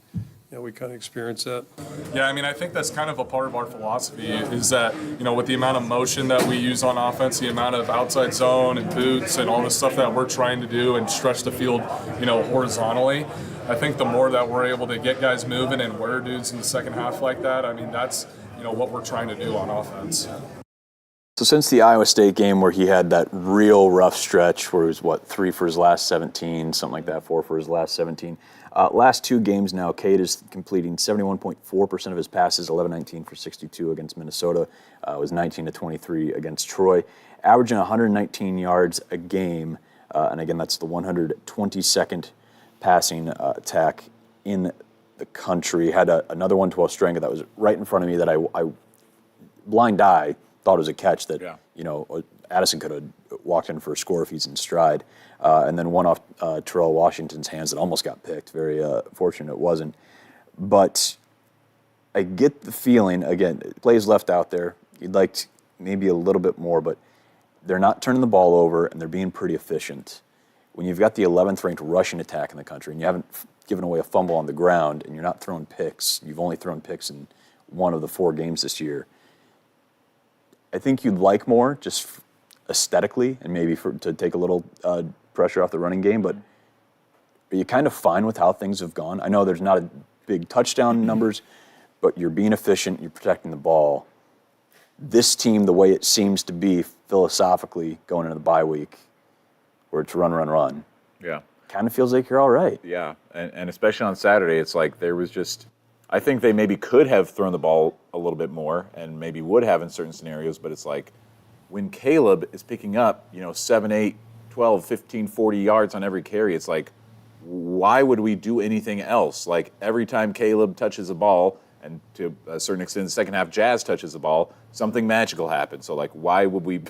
we kind of experience that. Yeah, I mean, I think that's kind of a part of our philosophy is that, with the amount of motion that we use on offense, the amount of outside zone and boots and all the stuff that we're trying to do and stretch the field, horizontally, I think the more that we're able to get guys moving and wear dudes in the second half like that, I mean, that's, what we're trying to do on offense. So since the Iowa State game where he had that real rough stretch where he was, 3 for his last 17, something like that, 4 for his last 17, last 2 games now, Cade is completing 71.4% of his passes, 11-19 for 62 against Minnesota. It was 19-23 against Troy, averaging 119 yards a game. And again, that's the 122nd passing attack in the country. Had another 112 stringer that was right in front of me that I blind eye thought it was a catch that, Addison could have walked in for a score if he's in stride. And then one off Terrell Washington's hands that almost got picked. Very fortunate it wasn't. But I get the feeling, again, plays left out there. You'd like maybe a little bit more, but they're not turning the ball over and they're being pretty efficient. When you've got the 11th ranked rushing attack in the country and you haven't given away a fumble on the ground and you're not throwing picks, you've only thrown picks in 1 of the 4 games this year, I think you'd like more just aesthetically and maybe to take a little pressure off the running game, but are you kind of fine with how things have gone? I know there's not a big touchdown numbers, but you're being efficient, you're protecting the ball. This team, the way it seems to be philosophically going into the bye week, where it's run, Yeah. kind of feels like you're all right. Yeah, and especially on Saturday, it's like there was just, I think they maybe could have thrown the ball a little bit more and maybe would have in certain scenarios, but it's like when Kaleb is picking up, 7, 8, 12, 15, 40 yards on every carry, it's like, why would we do anything else? Like every time Kaleb touches a ball, and to a certain extent, in the second half, Jazz touches the ball, something magical happens. So like, why would we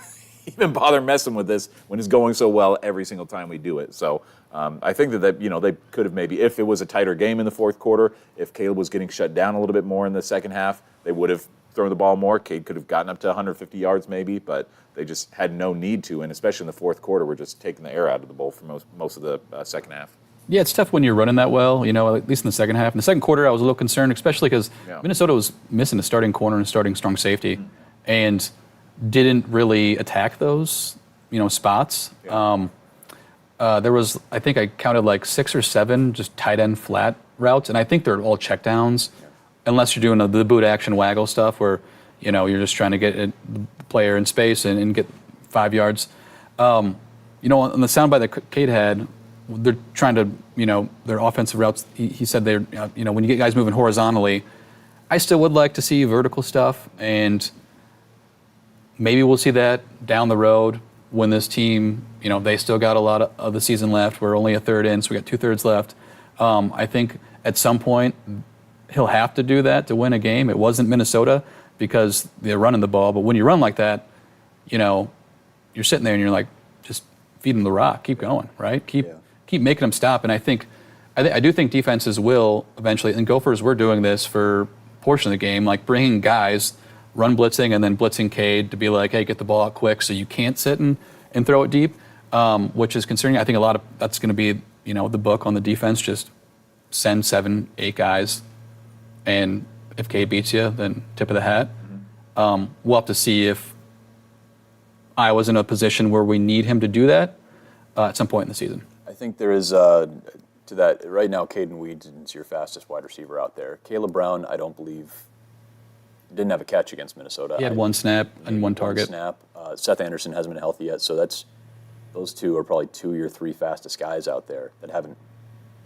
even bother messing with this when it's going so well every single time we do it? So I think that they could have maybe, if it was a tighter game in the fourth quarter, if Kaleb was getting shut down a little bit more in the second half, they would have thrown the ball more. Cade could have gotten up to 150 yards maybe, but they just had no need to, and especially in the fourth quarter, we're just taking the air out of the bowl for most of the second half. Yeah, it's tough when you're running that well, at least in the second half. In the second quarter, I was a little concerned, especially because Minnesota was missing a starting corner and starting strong safety and didn't really attack those, spots. Yeah. There was, I think I counted like 6 or 7 just tight end flat routes, and I think they're all checkdowns, unless you're doing the boot action waggle stuff where, you're just trying to get the player in space and get 5 yards. On the soundbite that Cade had, they're trying to, their offensive routes, he said they're, when you get guys moving horizontally, I still would like to see vertical stuff, and maybe we'll see that down the road when this team, they still got a lot of the season left. We're only a third in, so we got 2/3 left. I think at some point he'll have to do that to win a game. It wasn't Minnesota because they're running the ball, but when you run like that, you're sitting there and you're like, just feed them the rock, keep going, right? Keep making them stop. And I do think defenses will eventually, and Gophers were doing this for a portion of the game, like bringing guys, run blitzing and then blitzing Cade to be like, hey, get the ball out quick so you can't sit and throw it deep, which is concerning. I think a lot of that's going to be, the book on the defense, just send 7, 8 guys, and if Cade beats you, then tip of the hat. We'll have to see if Iowa's in a position where we need him to do that at some point in the season. I think there is, to that, right now, Caden Weeds is your fastest wide receiver out there. Caleb Brown, I don't believe, didn't have a catch against Minnesota. He had 1 snap and 1 target. Seth Anderson hasn't been healthy yet, so those 2 are probably 2 of your 3 fastest guys out there that haven't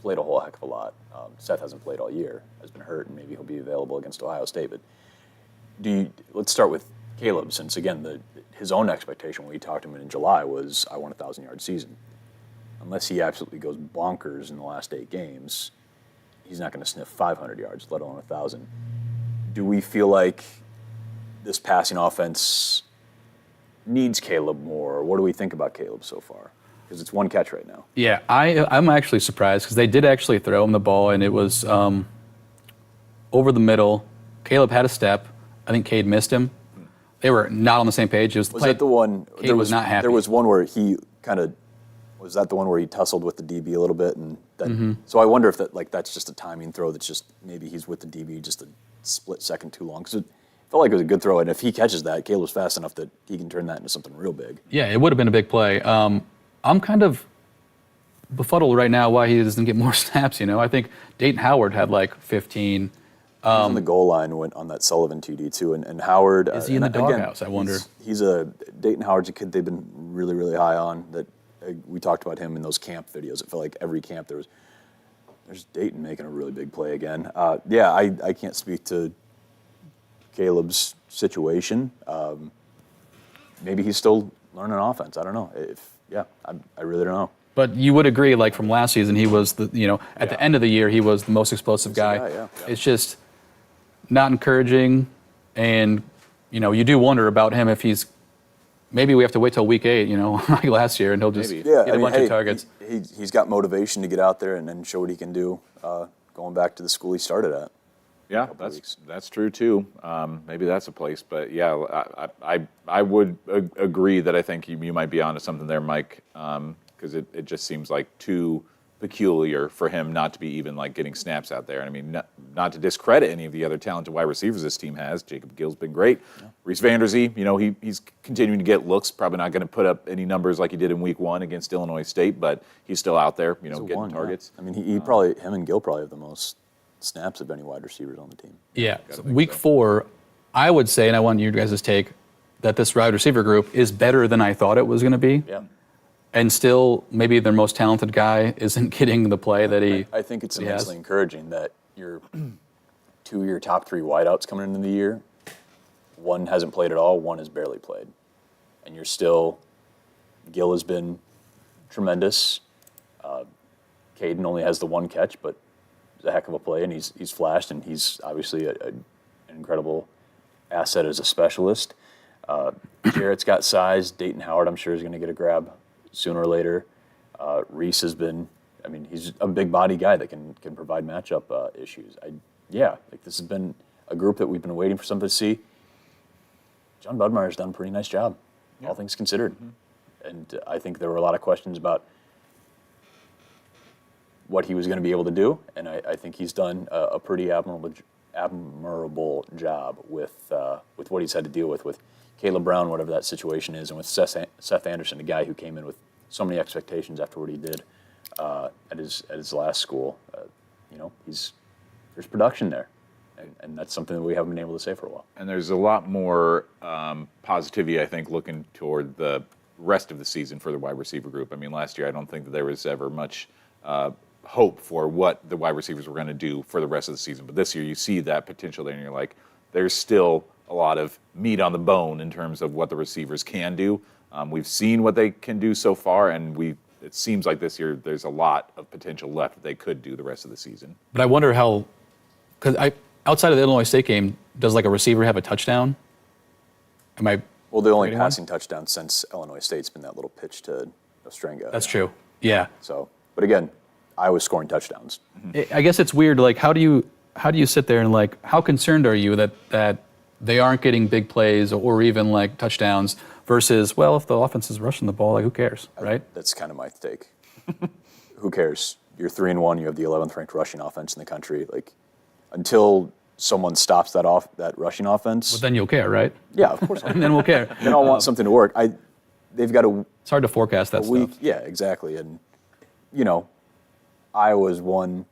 played a whole heck of a lot. Seth hasn't played all year, has been hurt, and maybe he'll be available against Ohio State. But let's start with Caleb, since again his own expectation when we talked to him in July was, I want a 1,000-yard season. Unless he absolutely goes bonkers in the last 8 games, he's not going to sniff 500 yards, let alone 1,000. Do we feel like this passing offense needs Caleb more? What do we think about Caleb so far? Because it's 1 catch right now. Yeah, I'm actually surprised because they did actually throw him the ball, and it was over the middle. Caleb had a step. I think Cade missed him. They were not on the same page. Was that the one? Cade was not happy. There was one where he kind of Was that the one where he tussled with the DB a little bit, and then? So I wonder if that's just a timing throw. That's just maybe he's with the DB just a split second too long, because it felt like it was a good throw. And if he catches that, Caleb's fast enough that he can turn that into something real big. Yeah, it would have been a big play. I'm kind of befuddled right now why he doesn't get more snaps. I think Dayton Howard had like 15. He's on the goal line went on that Sullivan TD too, and Howard is he in the doghouse? I wonder. He's Dayton Howard's a kid they've been really, really high on. That we talked about him in those camp videos. It felt like every camp there's Dayton making a really big play again. I can't speak to Caleb's situation. Maybe he's still learning offense. I don't know. I really don't know. But you would agree, like from last season, he was at the end of the year, he was the most explosive guy. Yeah. It's just not encouraging, and you do wonder about him if he's. Maybe we have to wait till week 8, like last year, and he'll just get a bunch of targets. He's got motivation to get out there and then show what he can do, going back to the school he started at. Yeah, that's true too. Maybe that's a place, but yeah, I would agree that I think you might be onto something there, Mike, because it just seems like too peculiar for him not to be even like getting snaps out there. And I mean, not to discredit any of the other talented wide receivers this team has. Jacob Gill's been great. Yeah. Reese Vanderzee, he's continuing to get looks. Probably not going to put up any numbers like he did in Week 1 against Illinois State, but he's still out there, getting targets. Yeah. I mean, him and Gill probably have the most snaps of any wide receivers on the team. Yeah. Week 4, I would say, and I want you guys' take, that this wide receiver group is better than I thought it was going to be. Yeah. And still, maybe their most talented guy isn't getting the play that he. I think it's immensely encouraging that your 2 of your top 3 wideouts coming into the year, one hasn't played at all, one has barely played, and you're still. Gill has been tremendous. Caden only has the one catch, but it's a heck of a play, and he's flashed, and he's obviously an incredible asset as a specialist. Jarrett's got size. Dayton Howard, I'm sure, is going to get a grab sooner or later. Reese has been, he's a big body guy that can provide matchup issues. This has been a group that we've been waiting for something to see. John Budmeyer's done a pretty nice job, all things considered. Mm-hmm. And I think there were a lot of questions about what he was going to be able to do, and I think he's done a pretty admirable job with what he's had to deal with Caleb Brown, whatever that situation is, and with Seth Anderson, a guy who came in with so many expectations after what he did at his last school. There's production there, and that's something that we haven't been able to say for a while. And there's a lot more positivity, I think, looking toward the rest of the season for the wide receiver group. I mean, last year I don't think that there was ever much hope for what the wide receivers were going to do for the rest of the season. But this year you see that potential there, and you're like, there's still a lot of meat on the bone in terms of what the receivers can do. We've seen what they can do so far, and it seems like this year there's a lot of potential left that they could do the rest of the season. But I wonder how, because outside of the Illinois State game, does like a receiver have a touchdown? Well, the only passing touchdown since Illinois State's been that little pitch to Ostrenga. That's true. Yeah. So, but again, Iowa's scoring touchdowns. I guess it's weird. Like, how do you sit there and like, how concerned are you that they aren't getting big plays or even like touchdowns versus, well, if the offense is rushing the ball, like who cares, right? That's kind of my take. Who cares? You're 3-1. You have the 11th ranked rushing offense in the country. Like, until someone stops that rushing offense. But then you'll care, right? Yeah, of course. And then we'll care. Then I'll want something to work. They've got It's hard to forecast that week. Stuff. Yeah, exactly. And Iowa's won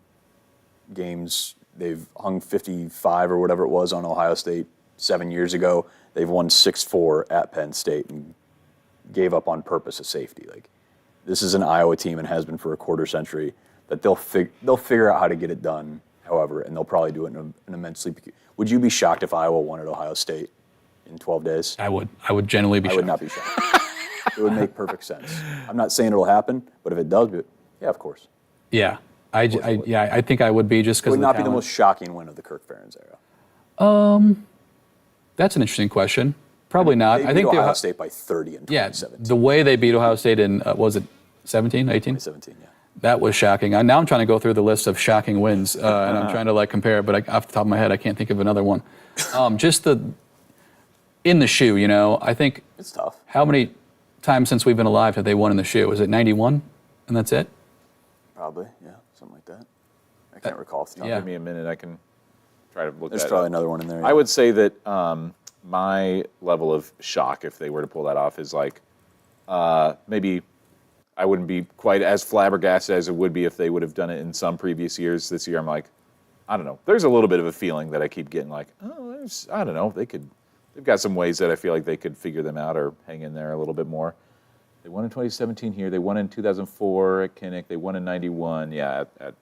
games. They've hung 55 or whatever it was on Ohio State 7 years ago. They've won 6-4 at Penn State and gave up on purpose a safety. Like, this is an Iowa team and has been for a quarter century that they'll figure out how to get it done. However, and they'll probably do it in an immensely. Would you be shocked if Iowa won at Ohio State in 12 days? I would. I would genuinely be shocked. I would not be shocked. It would make perfect sense. I'm not saying it'll happen, but if it does, yeah, of course. Yeah. I think I would be just because it would not be the most shocking win of the Kirk Ferentz era. That's an interesting question. Probably not. I think Ohio State by 30 in 2017. Yeah, the way they beat Ohio State in, was it 17, 18? 2017, yeah. That was shocking. Now I'm trying to go through the list of shocking wins, and I'm trying to like compare it, but off the top of my head, I can't think of another one. Just in the shoe, I think. It's tough. How many times since we've been alive have they won in the shoe? Is it 91? And that's it? Probably, yeah, something like that. I can't recall. Off the top. Yeah. Give me a minute. I can try to look There's that probably up. another one in there. I would say that my level of shock, if they were to pull that off, is like maybe I wouldn't be quite as flabbergasted as it would be if they would have done it in some previous years. This year, I'm like, I don't know. There's a little bit of a feeling that I keep getting like, I don't know. They've got some ways that I feel like they could figure them out or hang in there a little bit more. They won in 2017 here. They won in 2004 at Kinnick. They won in 91. Yeah, at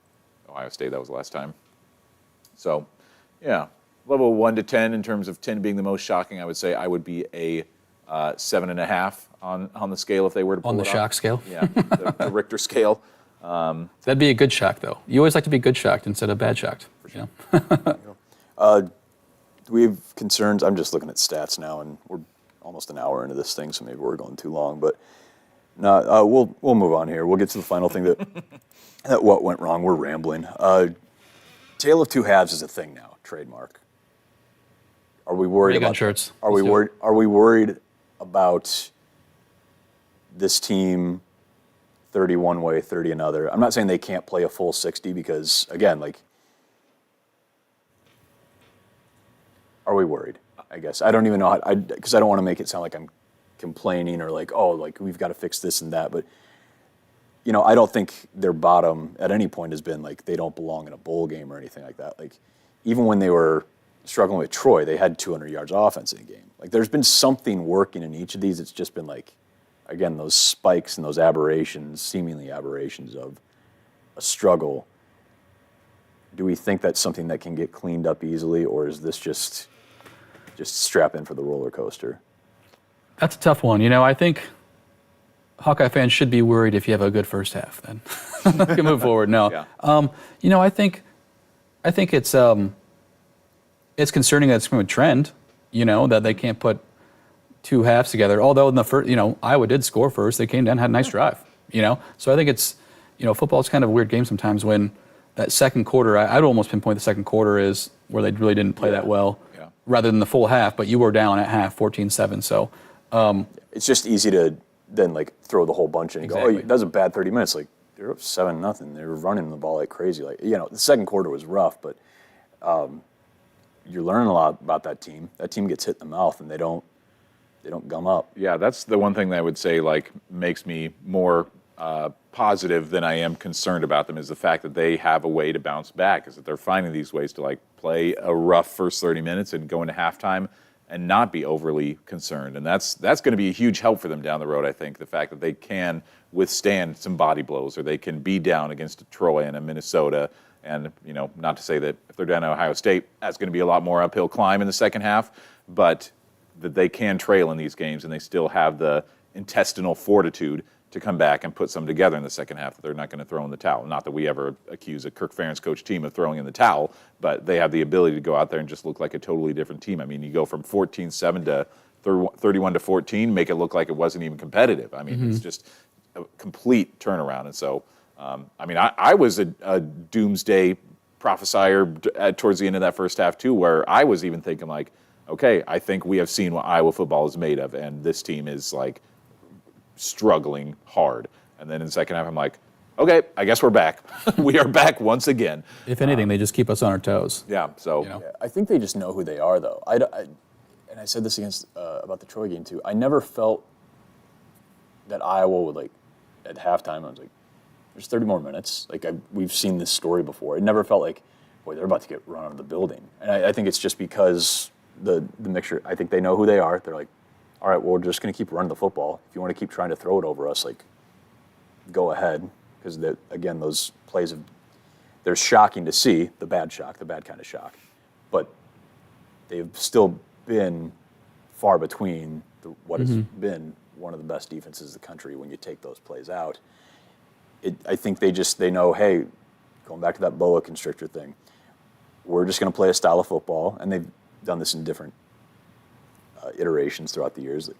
Ohio State, that was the last time. So, yeah, level 1 to 10 in terms of 10 being the most shocking, I would say I would be a 7.5 on the scale if they were to pull On the it off. shock scale? Yeah, the Richter scale. That'd be a good shock, though. You always like to be good shocked instead of bad shocked. You know? Do we have concerns? I'm just looking at stats now, and we're almost an hour into this thing, so maybe we're going too long. But no, we'll move on here. We'll get to the final thing that what went wrong. We're rambling. Tale of two halves is a thing now, trademark. Are we worried Big on about shirts. Are we Let's do worried? Are we worried about this team 30 one way, 30 another? I'm not saying they can't play a full 60 because, again, like, are we worried? I guess I don't even know how, because I don't want to make it sound like I'm complaining or like, oh, like we've got to fix this and that. But you know, I don't think their bottom at any point has been like they don't belong in a bowl game or anything like that. Like even when they were struggling with Troy, they had 200 yards of offense in a game. Like there's been something working in each of these. It's just been like, again, those spikes and those aberrations, seemingly aberrations of a struggle. Do we think that's something that can get cleaned up easily, or is this just strap in for the roller coaster? That's a tough one. You know, I think Hawkeye fans should be worried if you have a good first half. Then we can move forward. No, Yeah. you know, I think it's concerning that it's going to trend. You know, that they can't put two halves together. Although in the first, you know, Iowa did score first. They came down, had a nice drive. You know, so I think it's, you know, football's kind of a weird game sometimes when that second quarter. I'd almost pinpoint the second quarter is where they really didn't play that well. Yeah. Rather than the full half, but you were down at half, 14-7. So It's just easy to then like throw the whole bunch in and go, Exactly. oh, that was a bad 30 minutes. Like they're up 7-0. They were running the ball like crazy. Like, you know, the second quarter was rough, but you're learning a lot about that team. That team gets hit in the mouth and they don't gum up. Yeah, that's the one thing that I would say like makes me more positive than I am concerned about them is the fact that they have a way to bounce back, is that they're finding these ways to like play a rough first 30 minutes and go into halftime and not be overly concerned. And that's going to be a huge help for them down the road, I think, the fact that they can withstand some body blows or they can be down against a Troy and a Minnesota. And, you know, not to say that if they're down at Ohio State, that's going to be a lot more uphill climb in the second half, but that they can trail in these games and they still have the intestinal fortitude to come back and put some together in the second half that they're not going to throw in the towel. Not that we ever accuse a Kirk Ferentz coach team of throwing in the towel, but they have the ability to go out there and just look like a totally different team. I mean, you go from 14-7 to 31-14, make it look like it wasn't even competitive. I mean, it's just a complete turnaround. And so, I mean, I was a doomsday prophesier towards the end of that first half too, where I was even thinking like, okay, I think we have seen what Iowa football is made of, and this team is like struggling hard. And then in the second half, I'm like, okay, I guess we're back. We are back once again. if anything, they just keep us on our toes. Yeah, so You know? Yeah, I think they just know who they are, though. And I said this about the Troy game, too. I never felt that Iowa would, like, at halftime, I was like, there's 30 more minutes. Like, we've seen this story before. It never felt like, boy, they're about to get run out of the building. And I think it's just because the mixture, I think they know who they are. They're like, all right, well, we're just going to keep running the football. If you want to keep trying to throw it over us, like, go ahead. Because, again, those plays, they're shocking to see, the bad kind of shock. But they've still been far between what has been one of the best defenses in the country when you take those plays out. I think they know, hey, going back to that boa constrictor thing, we're just going to play a style of football, and they've done this in different iterations throughout the years.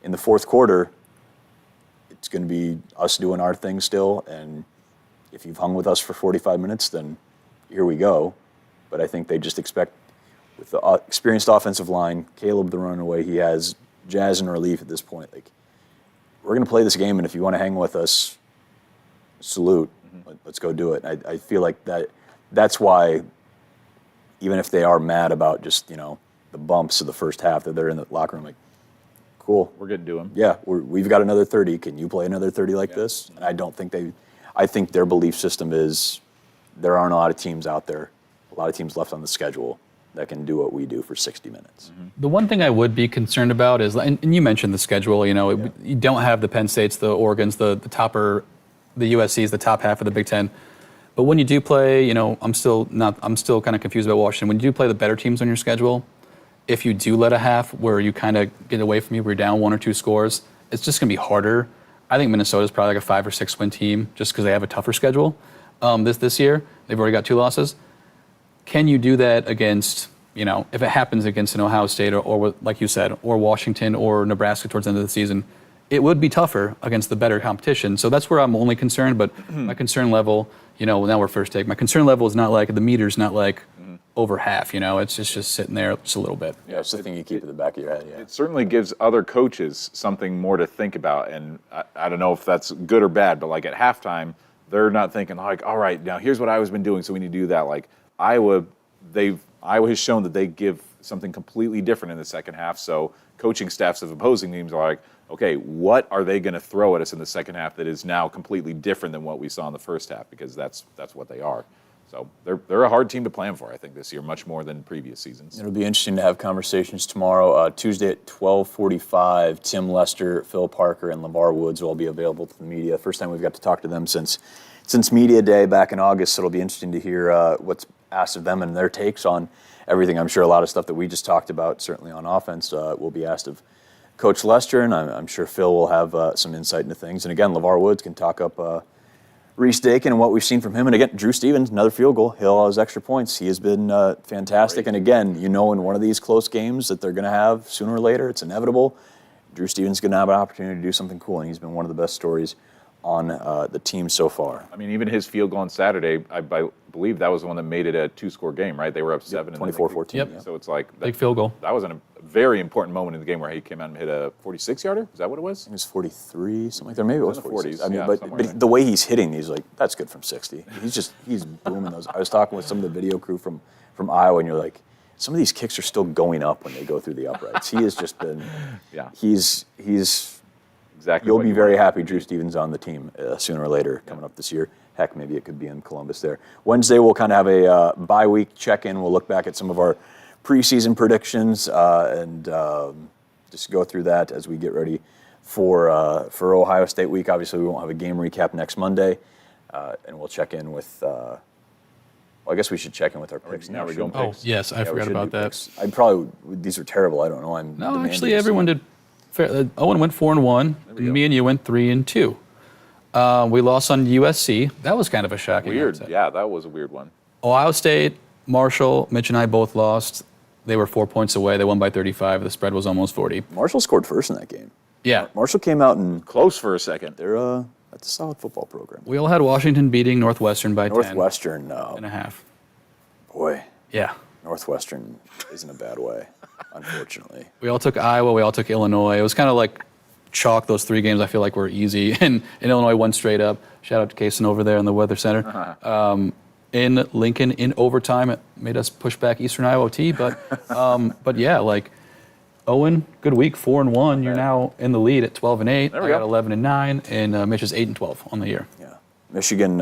In the fourth quarter, it's going to be us doing our thing still, and if you've hung with us for 45 minutes, then here we go. But I think they just expect, with the experienced offensive line, Kaleb the runaway he has, Jazz in relief at this point, like, we're going to play this game, and if you want to hang with us, salute. Let's go do it. I feel like that's why, even if they are mad about just, the bumps of the first half, that they're in the locker room like, cool. We're getting to them. Yeah, we've got another 30. Can you play another 30 like this? And I think their belief system is there aren't a lot of teams out there, a lot of teams left on the schedule that can do what we do for 60 minutes. The one thing I would be concerned about is, and you mentioned the schedule, you don't have the Penn States, the Oregons, the topper, the USCs, the top half of the Big Ten. But when you do play, I'm still kind of confused about Washington. When you do play the better teams on your schedule, if you do let a half where you kind of get away from you, where you're down 1 or 2 scores, it's just going to be harder. I think Minnesota's probably like a 5 or 6 win team just because they have a tougher schedule this year. They've already got 2 losses. Can you do that against, if it happens against an Ohio State or like you said, or Washington or Nebraska towards the end of the season, it would be tougher against the better competition. So that's where I'm only concerned, but my concern level, now we're first take. My concern level is not like, the meter's not like over half, it's just sitting there just a little bit. Yeah, it's the thing you keep at the back of your head, yeah. It certainly gives other coaches something more to think about, and I don't know if that's good or bad, but like at halftime, they're not thinking like, all right, now here's what Iowa's been doing, so we need to do that. Like Iowa has shown that they give something completely different in the second half, so coaching staffs of opposing teams are like, okay, what are they going to throw at us in the second half that is now completely different than what we saw in the first half? Because that's what they are. So they're a hard team to plan for, I think, this year, much more than previous seasons. It'll be interesting to have conversations tomorrow. Tuesday at 12:45, Tim Lester, Phil Parker, and LeVar Woods will all be available to the media. First time we've got to talk to them since Media Day back in August, so it'll be interesting to hear what's asked of them and their takes on everything. I'm sure a lot of stuff that we just talked about, certainly on offense, will be asked of Coach Lester, and I'm sure Phil will have some insight into things. And again, LeVar Woods can talk up Reese Dakin and what we've seen from him. And again, Drew Stevens, another field goal. He'll all his extra points. He has been fantastic. Great. And again, in one of these close games that they're going to have sooner or later, it's inevitable, Drew Stevens is going to have an opportunity to do something cool, and he's been one of the best stories on the team so far. I mean, even his field goal on Saturday, I believe that was the one that made it a 2-score game, right? They were up 7. 24-14. Yep. So it's like big field goal. That was a very important moment in the game where he came out and hit a 46-yarder. Is that what it was? It was 43, something like that. Maybe it was 40s. I mean, Yeah, but the way he's hitting these, like, that's good from 60. He's booming those. I was talking with some of the video crew from Iowa, and you're like, some of these kicks are still going up when they go through the uprights. He has just been. Yeah. He's. Exactly. You'll be very happy Drew Stevens on the team sooner or later coming up this year. Heck, maybe it could be in Columbus there. Wednesday, we'll kind of have a bye week check-in. We'll look back at some of our preseason predictions and just go through that as we get ready for Ohio State week. Obviously, we won't have a game recap next Monday, and we'll check in with. Well, I guess we should check in with our picks now. We're going Oh, picks. yes, I forgot about that. Picks. These are terrible. I don't know. No, actually, everyone did. Owen went 4-1. Me and you went 3-2. We lost on USC. That was kind of a shocking Weird. upset. Yeah, that was a weird one. Ohio State, Marshall, Mitch and I both lost. They were 4 points away. They won by 35. The spread was almost 40. Marshall scored first in that game. Yeah. Marshall came out and Close for a second. that's a solid football program. We all had Washington beating Northwestern by 10. Northwestern, and a half. Boy, Yeah. Northwestern isn't a bad way, unfortunately. We all took Iowa. We all took Illinois. It was kind of like chalk. Those 3 games I feel like were easy. And Illinois won straight up. Shout out to Kaysen over there in the Weather Center. In Lincoln, in overtime, it made us push back Eastern Iowa OT. But yeah, like Owen, good week, 4-1. You're now in the lead at 12-8. There we I got go. 11-9, and Mitch is 8-12 on the year. Yeah, Michigan.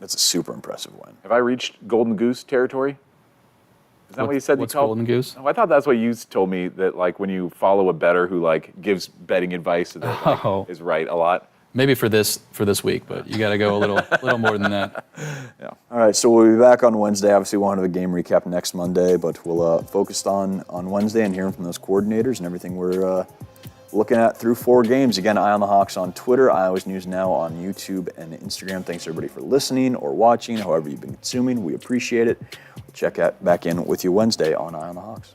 That's a super impressive win. Have I reached Golden Goose territory? Is that what you said? What's you called Golden Goose? Oh, I thought that's what you told me, that like when you follow a bettor who like gives betting advice that like, Oh. is right a lot. Maybe for this week, but you got to go a little more than that. Yeah. All right, so we'll be back on Wednesday. Obviously, we'll have a game recap next Monday, but we'll focus on Wednesday and hearing from those coordinators and everything we're looking at through 4 games. Again, Eye on the Hawks on Twitter, Iowa's News Now on YouTube and Instagram. Thanks everybody for listening or watching, however you've been consuming. We appreciate it. We'll check back in with you Wednesday on Eye on the Hawks.